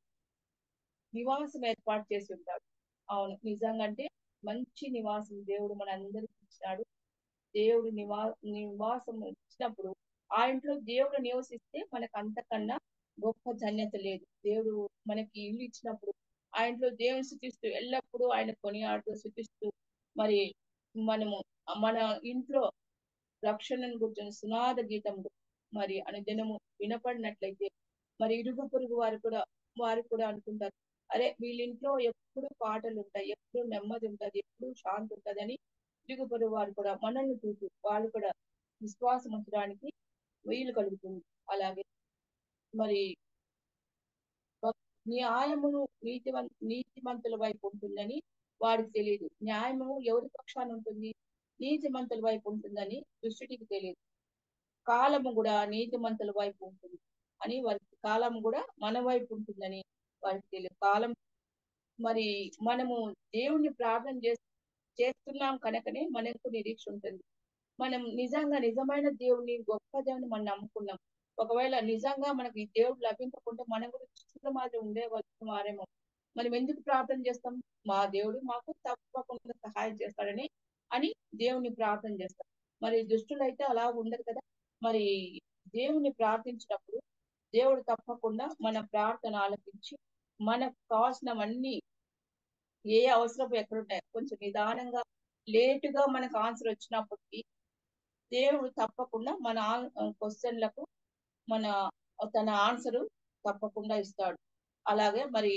నివాసం ఏర్పాటు చేసి ఉంటాడు. అవును, నిజంగా అంటే మంచి నివాసం దేవుడు మన అందరికి ఇచ్చినాడు. దేవుడు నివాసం ఇచ్చినప్పుడు ఆ ఇంట్లో దేవుడు నివసిస్తే మనకు అంతకన్నా గొప్ప ధన్యత లేదు. దేవుడు మనకి ఇల్లు ఇచ్చినప్పుడు ఆ ఇంట్లో దేవుని స్తుతిస్తూ ఎల్లప్పుడూ ఆయన కొనియాడుతూ స్తుతిస్తూ మరి మనము మన ఇంట్లో రక్షణను గుర్చిన సునాద గీతములు మరి అనుదినము వినపడినట్లయితే మరి ఇరుగు పొరుగు వారు కూడా అనుకుంటారు, అరే వీళ్ళింట్లో ఎప్పుడు పాటలు ఉంటాయి, ఎప్పుడు నెమ్మది ఉంటుంది, ఎప్పుడు శాంతి ఉంటుంది అని ఇరుగు పొరుగు వారు కూడా మనల్ని చూసి వాళ్ళు కూడా విశ్వాసం ఉంచడానికి వీలు కలుగుతుంది. అలాగే మరి న్యాయమును నీతిమంతుల వైపు ఉంటుందని వాడికి తెలియదు. న్యాయము ఎవరి పక్షాన ఉంటుంది? నీతిమంతుల వైపు ఉంటుందని దుష్టుడికి తెలియదు. కాలము కూడా నీతిమంతుల వైపు ఉంటుంది అని వారికి, కాలం కూడా మన వైపు ఉంటుందని వారికి తెలియదు. కాలం మరి మనము దేవుణ్ణి ప్రార్థన చేస్తున్నాం కనుకనే మనకు నిరీక్ష ఉంటుంది. మనం నిజమైన దేవుని, గొప్ప దేవుని మనం నమ్ముకున్నాం. ఒకవేళ నిజంగా మనకి ఈ దేవుడు లభించకుంటే మనం కూడా దుష్టుల మాదిరి ఉండేవారేమో. మనం ఎందుకు ప్రార్థన చేస్తాం? మా దేవుడు మాకు తప్పకుండా సహాయం చేస్తాడని దేవుని ప్రార్థన చేస్తాం. మరి దుష్టులైతే అలా ఉండదు కదా. మరి దేవుని ప్రార్థించినప్పుడు దేవుడు తప్పకుండా మన ప్రార్థన ఆలకించి మనకు కావాల్సినవన్నీ ఏ అవసరం ఎక్కడుంటాయి కొంచెం నిదానంగా లేటుగా మనకు ఆన్సర్ వచ్చినప్పటికీ దేవుడు తప్పకుండా మన క్వశ్చన్లకు తన ఆన్సర్ తప్పకుండా ఇస్తాడు. అలాగే మరి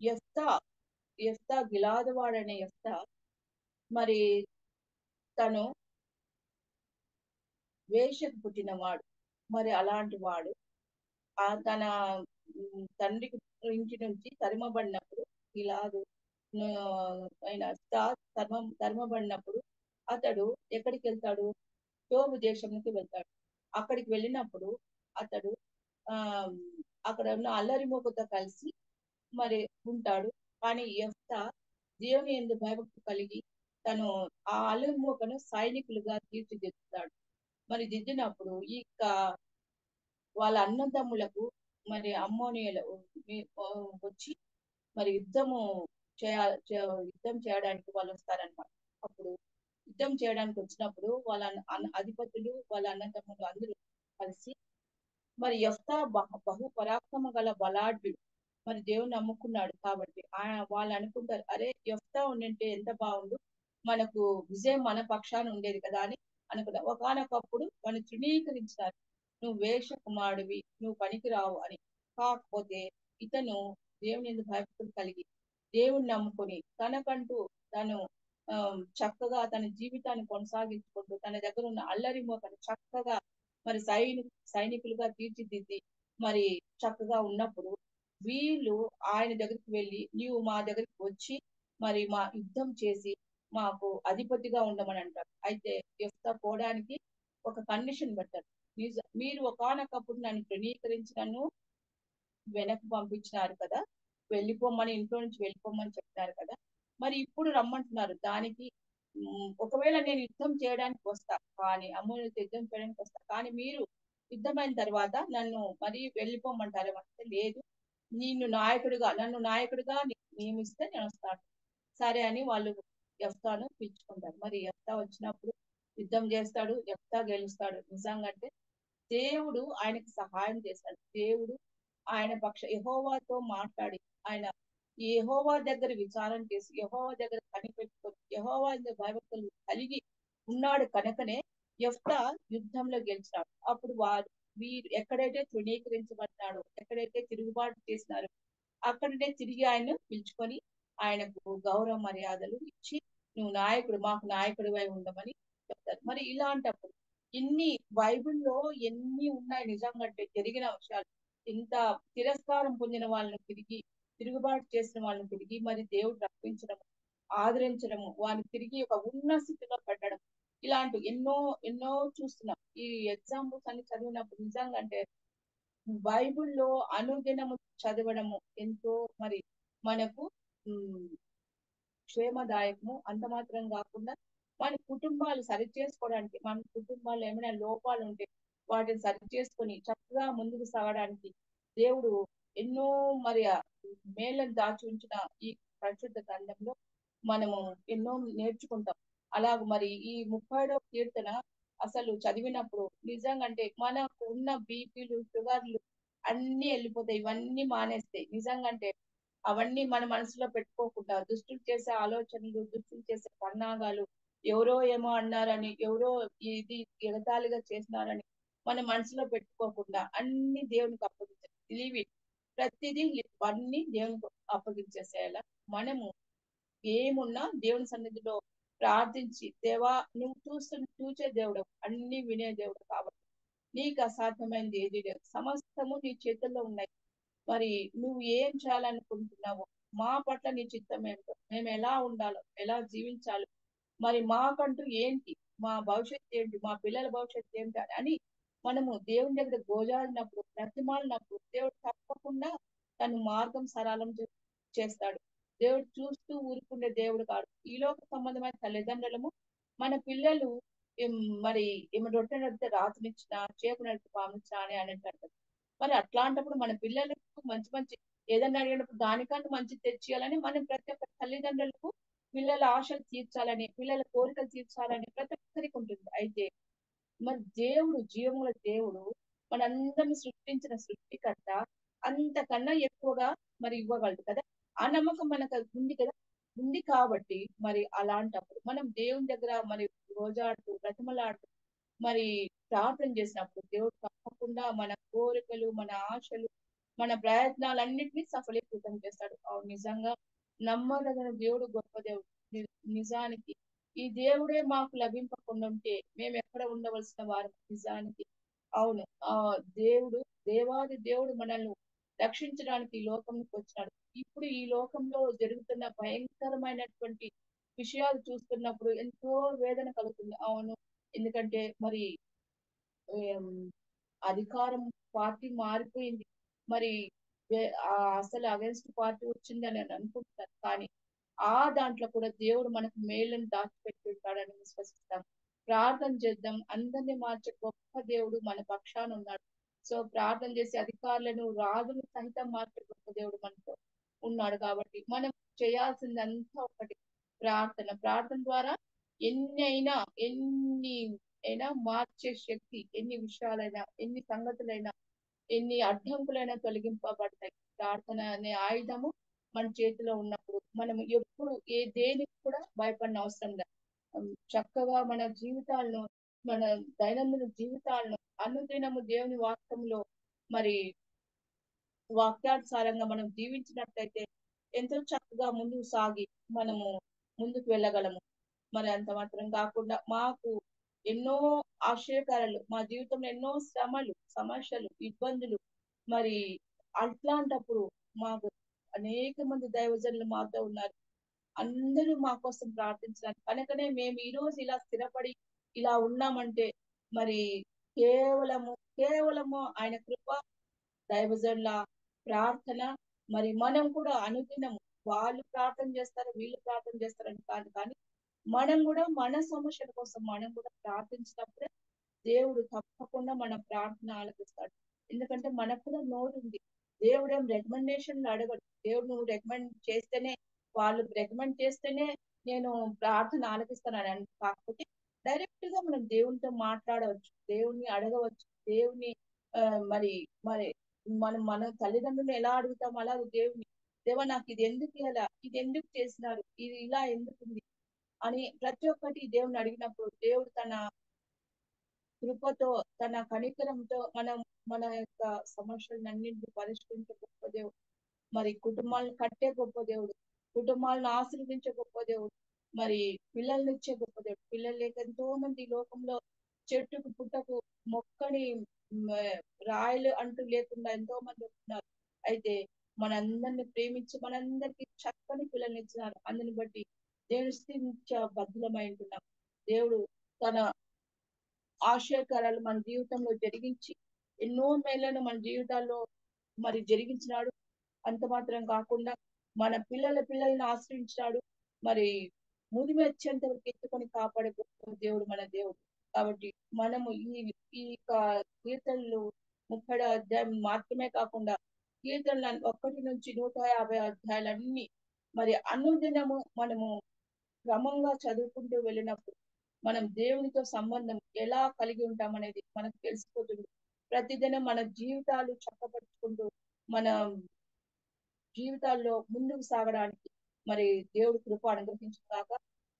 యెఫ్తా గిలాదువాడనే యెఫ్తా మరి తను వేషకు పుట్టినవాడు. మరి అలాంటి వాడు తన తండ్రికి ఇంటి నుంచి తరిమబడినప్పుడు గిలాదు ఆయన తరిమబడినప్పుడు అతడు ఎక్కడికి వెళ్తాడు? యోబు దేశంకి వెళ్తాడు. అక్కడికి వెళ్ళినప్పుడు అతడు ఆ అక్కడ ఉన్న అల్లరి మూకతో కలిసి మరి ఉంటాడు. కానీ యెఫ్తా దేవుని యందు భయభక్తి కలిగి తను ఆ అల్లరి మూకను సైనికులుగా తీర్చిదిద్దుతాడు. మరి దిద్దినప్పుడు వాళ్ళ అన్నదమ్ములకు మరి అమ్మోనియలు వచ్చి మరి యుద్ధం చేయడానికి వాళ్ళు వస్తారనమాట. అప్పుడు యుద్ధం చేయడానికి వచ్చినప్పుడు వాళ్ళ అధిపతులు వాళ్ళ అన్నదమ్ములు అందరూ కలిసి మరి యెఫ్తా బహు పరాక్రమ గల బలాఢ్యుడు, మరి దేవుని నమ్ముకున్నాడు కాబట్టి వాళ్ళు అనుకుంటారు, అరే యెఫ్తా ఉండింటే ఎంత బాగుండు, మనకు విజయం మన పక్షాన ఉండేది కదా అని అనుకున్నారు. ఒకనొకప్పుడు వాళ్ళు తృణీకరించారు, నువ్వు వేష కుమారుడివి, నువ్వు పనికిరావు అని. కాకపోతే ఇతను దేవుని యందు భయభక్తులు కలిగి దేవుణ్ణి నమ్ముకొని తనకంటూ తను చక్కగా తన జీవితాన్ని కొనసాగించుకుంటూ తన దగ్గర ఉన్న అల్లరి మోకను చక్కగా మరి సైనికులుగా తీర్చిదిద్ది మరి చక్కగా ఉన్నప్పుడు వీళ్ళు ఆయన దగ్గరికి వెళ్ళి, నీవు మా దగ్గరికి వచ్చి మరి మా యుద్ధం చేసి మాకు అధిపతిగా ఉండమని అంటారు. అయితే యెఫ్తా పోవడానికి ఒక కండిషన్ పెట్టారు. మీరు ఒకానొకప్పుడు నన్ను తృణీకరించి నన్ను వెనక్కి పంపించినారు కదా, వెళ్ళిపోమని, ఇంట్లో నుంచి వెళ్ళిపోమని చెప్పినారు కదా, మరి ఇప్పుడు రమ్మంటున్నారు. దానికి ఒకవేళ నేను యుద్ధం చేయడానికి వస్తా, కానీ అమ్మోనియలతో యుద్ధం చేయడానికి వస్తా, కానీ మీరు యుద్ధమైన తర్వాత నన్ను మరి వెళ్ళిపోమంటారేమంటే, లేదు, నన్ను నాయకుడిగా నియమిస్తే నేను వస్తాను. సరే అని వాళ్ళు యెఫ్తాను పిలుచుకుంటారు. మరి యెఫ్తా వచ్చినప్పుడు యుద్ధం చేస్తాడు, యెఫ్తా గెలుస్తాడు. నిజంగా అంటే దేవుడు ఆయనకి సహాయం చేశాడు. దేవుడు ఆయన యెహోవాతో మాట్లాడి ఆయన యెహోవా దగ్గర విచారణ చేసి యెహోవా దగ్గర కనిపెట్టుకొని యెహోవా భయభక్తులు కలిగి ఉన్నాడు కనుకనే యెఫ్తా యుద్ధంలో గెలిచినాడు. అప్పుడు వీరు ఎక్కడైతే తృణీకరించబడ్డాడో, ఎక్కడైతే తిరుగుబాటు చేసినారో అక్కడనే తిరిగి ఆయన పిలుచుకొని ఆయనకు గౌరవ మర్యాదలు ఇచ్చి, నువ్వు మాకు నాయకుడివై ఉండమని చెప్తారు. మరి ఇలాంటప్పుడు బైబిల్లో ఎన్ని ఉన్నాయి నిజంగా జరిగిన విషయాలు. ఇంత తిరస్కారం పొందిన వాళ్ళని తిరుగుబాటు చేసిన వాళ్ళని తిరిగి మరి దేవుడు రక్షించడం, ఆదరించడము, వారిని తిరిగి ఒక ఉన్నత స్థితిలో పెట్టడం, ఇలాంటి ఎన్నో చూస్తున్నాం. ఈ ఎగ్జాంపుల్స్ అన్ని చదివినప్పుడు నిజంగా అంటే బైబిల్లో అనుదినము చదవడము ఎంతో మరి మనకు క్షేమదాయకము. అంత మాత్రం కాకుండా మన కుటుంబాలు సరిచేసుకోవడానికి, మన కుటుంబాల్లో ఏమైనా లోపాలు ఉంటే వాటిని సరిచేసుకొని చక్కగా ముందుకు సాగడానికి దేవుడు ఎన్నో మరి మేలను దాచి ఉంచిన ఈ పరిశుద్ధ గ్రంథంలో మనము ఎన్నో నేర్చుకుంటాం. అలాగ మరి ఈ 37వ కీర్తన అసలు చదివినప్పుడు నిజంగా అంటే మనకు ఉన్న బీపీలు, షుగర్లు అన్ని వెళ్ళిపోతాయి. ఇవన్నీ మానేస్తాయి. నిజంగా అంటే అవన్నీ మన మనసులో పెట్టుకోకుండా దుష్టులు చేసే ఆలోచనలు, దుష్టులు చేసే పన్నాగాలు, ఎవరో ఏమో అన్నారని, ఎవరో ఇది ఎగతాళిగా చేసినారని మన మనసులో పెట్టుకోకుండా అన్ని దేవునికి అప్పగించాలి. ప్రతిదీ అన్ని దేవునికి అప్పగించేసేయాల. మనము ఏమున్నా దేవుని సన్నిధిలో ప్రార్థించి, దేవా నువ్వు చూచే దేవుడు, అన్ని వినే దేవుడు కాబట్టి నీకు అసాధ్యమైనది ఏది లేదు, సమస్తము నీ చేతుల్లో ఉన్నాయి. మరి నువ్వు ఏం చేయాలనుకుంటున్నావో, మా పట్ల నీ చిత్తం ఏంటో, మేము ఎలా ఉండాలో, ఎలా జీవించాలో, మరి మాకంటూ ఏంటి, మా భవిష్యత్తు ఏంటి, మా పిల్లల భవిష్యత్తు ఏంటి అని మనము దేవుని దగ్గర గోజాడినప్పుడు, బ్రతిమాలినప్పుడు దేవుడు తప్పకుండా తను మార్గం సరళం చేస్తాడు. దేవుడు చూస్తూ ఊరుకుండే దేవుడు కాదు. ఈలోక సంబంధమైన తల్లిదండ్రులము మన పిల్లలు మరి ఏమి రొట్టె నడితే రాత్రినిచ్చినా, చేపు నడితే పామిచ్చినా అని అంటారు. మరి అట్లాంటప్పుడు మన పిల్లలకు మంచి ఏదన్నా అడిగినప్పుడు దానికన్నా మంచి తెచ్చియాలని మనం ప్రతి ఒక్క తల్లిదండ్రులకు పిల్లల ఆశలు తీర్చాలని, పిల్లల కోరికలు తీర్చాలని ప్రతి ఒక్కరికి ఉంటుంది. అయితే మరి దేవుడు, జీవముల దేవుడు, మనందరిని సృష్టించిన సృష్టికర్త అంతకన్నా ఎక్కువగా మరి ఇవ్వగలడు కదా. ఆ నమ్మకం మనకు ఉంది కదా, ఉంది కాబట్టి మరి అలాంటప్పుడు మనం దేవుని దగ్గర మరి రోజాడుతూ, బ్రతిమలాడుతూ మరి ప్రార్థన చేసినప్పుడు దేవుడు తప్పకుండా మన కోరికలు, మన ఆశలు, మన ప్రయత్నాలన్నింటినీ సఫలీకృతం చేస్తాడు. నిజంగా నమ్మదగిన దేవుడు, గొప్ప దేవుడు. నిజానికి ఈ దేవుడే మాకు లభింపకుండా ఉంటే మేము ఎక్కడ ఉండవలసిన వారు నిజానికి. అవును, ఆ దేవాది దేవుడు మనల్ని రక్షించడానికి ఈ లోకంలోకి వచ్చినాడు. ఇప్పుడు ఈ లోకంలో జరుగుతున్న భయంకరమైనటువంటి విషయాలు చూస్తున్నప్పుడు ఎంతో వేదన కలుగుతుంది. అవును, ఎందుకంటే మరి అధికారం పార్టీ మారిపోయింది. మరి అసలు అగెన్స్ట్ పార్టీ వచ్చిందని నేను అనుకుంటున్నాను. కానీ దాంట్లో కూడా దేవుడు మనకు మేలును దాచిపెట్టాడని విశ్వసిస్తాం. ప్రార్థన చేద్దాం. అందరినీ మార్చే గొప్ప దేవుడు మన పక్షాన ఉన్నాడు. సో ప్రార్థన చేసి అధికారులను రాజును సహితం మార్చే గొప్ప దేవుడు మనతో ఉన్నాడు. కాబట్టి మనం చేయాల్సిందంతా ఒకటి, ప్రార్థన ద్వారా ఎన్ని అయినా మార్చే శక్తి, ఎన్ని విషయాలైనా, ఎన్ని సంగతులైనా, ఎన్ని అడ్డంకులైనా తొలగింపబడతాయి. ప్రార్థన అనే ఆయుధము మన చేతిలో ఉన్నప్పుడు మనం ఎప్పుడు దేనికి కూడా భయపడిన అవసరం లేదు. చక్కగా మన జీవితాలను, మన దైనందిన జీవితాలను అనుదినము దేవుని వాక్యంలో మరి వాక్యానుసారంగా మనం జీవించినట్లయితే ఎంతో చక్కగా ముందుకు సాగి మనము ముందుకు వెళ్ళగలము. మరి అంత మాత్రం కాకుండా మాకు ఎన్నో ఆశ్చర్యకారాలు, మా జీవితంలో ఎన్నో శ్రమలు, సమస్యలు, ఇబ్బందులు, మరి అట్లాంటప్పుడు మాకు అనేక మంది దైవజనులు మాతో ఉన్నారు. అందరూ మా కోసం ప్రార్థించడానికి. కనుకనే మేము ఈ రోజు ఇలా స్థిరపడి ఇలా ఉన్నామంటే మరి కేవలము ఆయన కృప, దైవజనుల ప్రార్థన. మరి మనం కూడా అనుదినము వాళ్ళు ప్రార్థన చేస్తారు, వీళ్ళు ప్రార్థన చేస్తారని కాదు, కానీ మనం కూడా మన సమస్యల కోసం మనం కూడా ప్రార్థించినప్పుడే దేవుడు తప్పకుండా మన ప్రార్థన ఆలకిస్తాడు. ఎందుకంటే మనకు కూడా నోరు ఉంది. దేవుడు ఏం రికమెండేషన్లు అడగడు. దేవుడు నువ్వు రికమెండ్ చేస్తేనే, వాళ్ళు రికమెండ్ చేస్తేనే నేను ప్రార్థన ఆలకిస్తానని కాకపోతే డైరెక్ట్ గా మనం దేవునితో మాట్లాడవచ్చు, దేవుణ్ణి అడగవచ్చు. దేవుని మరి మరి మన తల్లిదండ్రులను ఎలా అడుగుతాం అలా దేవుని, దేవా నాకు ఇది ఎందుకు, ఇలా ఇది ఎందుకు చేసినారు, ఇది ఇలా ఎందుకుంది అని ప్రతి ఒక్కటి దేవుని అడిగినప్పుడు దేవుడు తన కృపతో, తన కనికరంతో మన యొక్క సమస్యలన్నింటినీ పరిష్కరించే గొప్ప దేవుడు. మరి కుటుంబాలను కట్టే గొప్ప దేవుడు, కుటుంబాలను ఆశీర్వదించే గొప్ప దేవుడు, మరి పిల్లల్ని ఇచ్చే గొప్ప దేవుడు. పిల్లలు లేక ఎంతో మంది ఈ లోకంలో చెట్టుకు పుట్టకు మొక్కని రాయలు అంటూ లేకుండా ఎంతో మంది ఉంటున్నారు. అయితే మనందరిని ప్రేమించి మనందరికి చక్కని పిల్లల్ని ఇచ్చినారు. అందుని బట్టి దేవుని స్థితించ బద్ధులమై ఉంటున్నాం. దేవుడు తన ఆశ్చర్యకారాలు మన జీవితంలో జరిగించి ఎన్నో మేళ్లను మన జీవితాల్లో మరి జరిగించినాడు. అంత మాత్రం కాకుండా మన పిల్లల్ని ఆశ్రయించినాడు. మరి ముదిమి వచ్చేంత వరకు ఎత్తుకొని కాపాడే దేవుడు మన దేవుడు. కాబట్టి మనము ఈ కీర్తనలు 30 అధ్యాయం మాత్రమే కాకుండా కీర్తనలు 1 నుంచి 150 అధ్యాయాలన్నీ మరి అనుదినము మనము క్రమంగా చదువుకుంటూ వెళ్ళినప్పుడు మనం దేవునితో సంబంధం ఎలా కలిగి ఉంటామనేది మనకు తెలిసిపోతుంది. ప్రతిదినం మన జీవితాలు చక్కపరుచుకుంటూ మన జీవితాల్లో ముందుకు సాగడానికి మరి దేవుడు కృప అనుగ్రహించుగాక.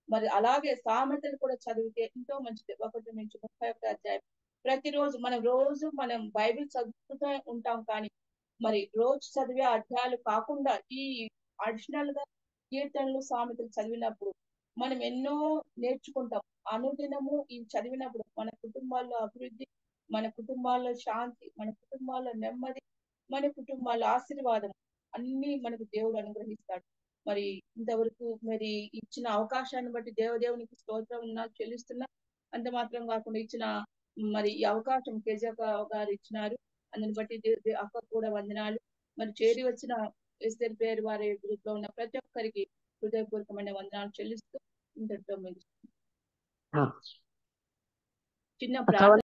మరి అలాగే సామెతలు కూడా చదివితే ఎంతో మంచిది. 1 నుంచి 31 అధ్యాయం ప్రతిరోజు మనం బైబిల్ చదువుతూ ఉంటాం, కానీ మరి రోజు చదివే అధ్యాయాలు కాకుండా ఈ అడిషనల్ గా కీర్తనలు, సామెతలు చదివినప్పుడు మనం ఎన్నో నేర్చుకుంటాం. అనుదినము ఇవి చదివినప్పుడు మన కుటుంబాల్లో అభివృద్ధి, మన కుటుంబాల్లో శాంతి, మన కుటుంబాల్లో నెమ్మది, మన కుటుంబాల్లో ఆశీర్వాదం అన్ని మనకు దేవుడు అనుగ్రహిస్తాడు. మరి ఇంతవరకు మరి ఇచ్చిన అవకాశాన్ని బట్టి దేవదేవునికి స్తోత్రం చెల్లిస్తున్నా. అంత మాత్రం కాకుండా ఇచ్చిన మరి ఈ అవకాశం కేజక గారు ఇచ్చినారు, అందుని బట్టి అక్కకు కూడా వందనాలు. మరి చేరి వచ్చిన ఎస్తేర్ పేరు వారి గ్రూప్ లో ఉన్న ప్రతి ఒక్కరికి హృదయపూర్వకమైన వందనాలు చెల్లిస్తూ ఇంతటితో చిన్న ప్రార్థన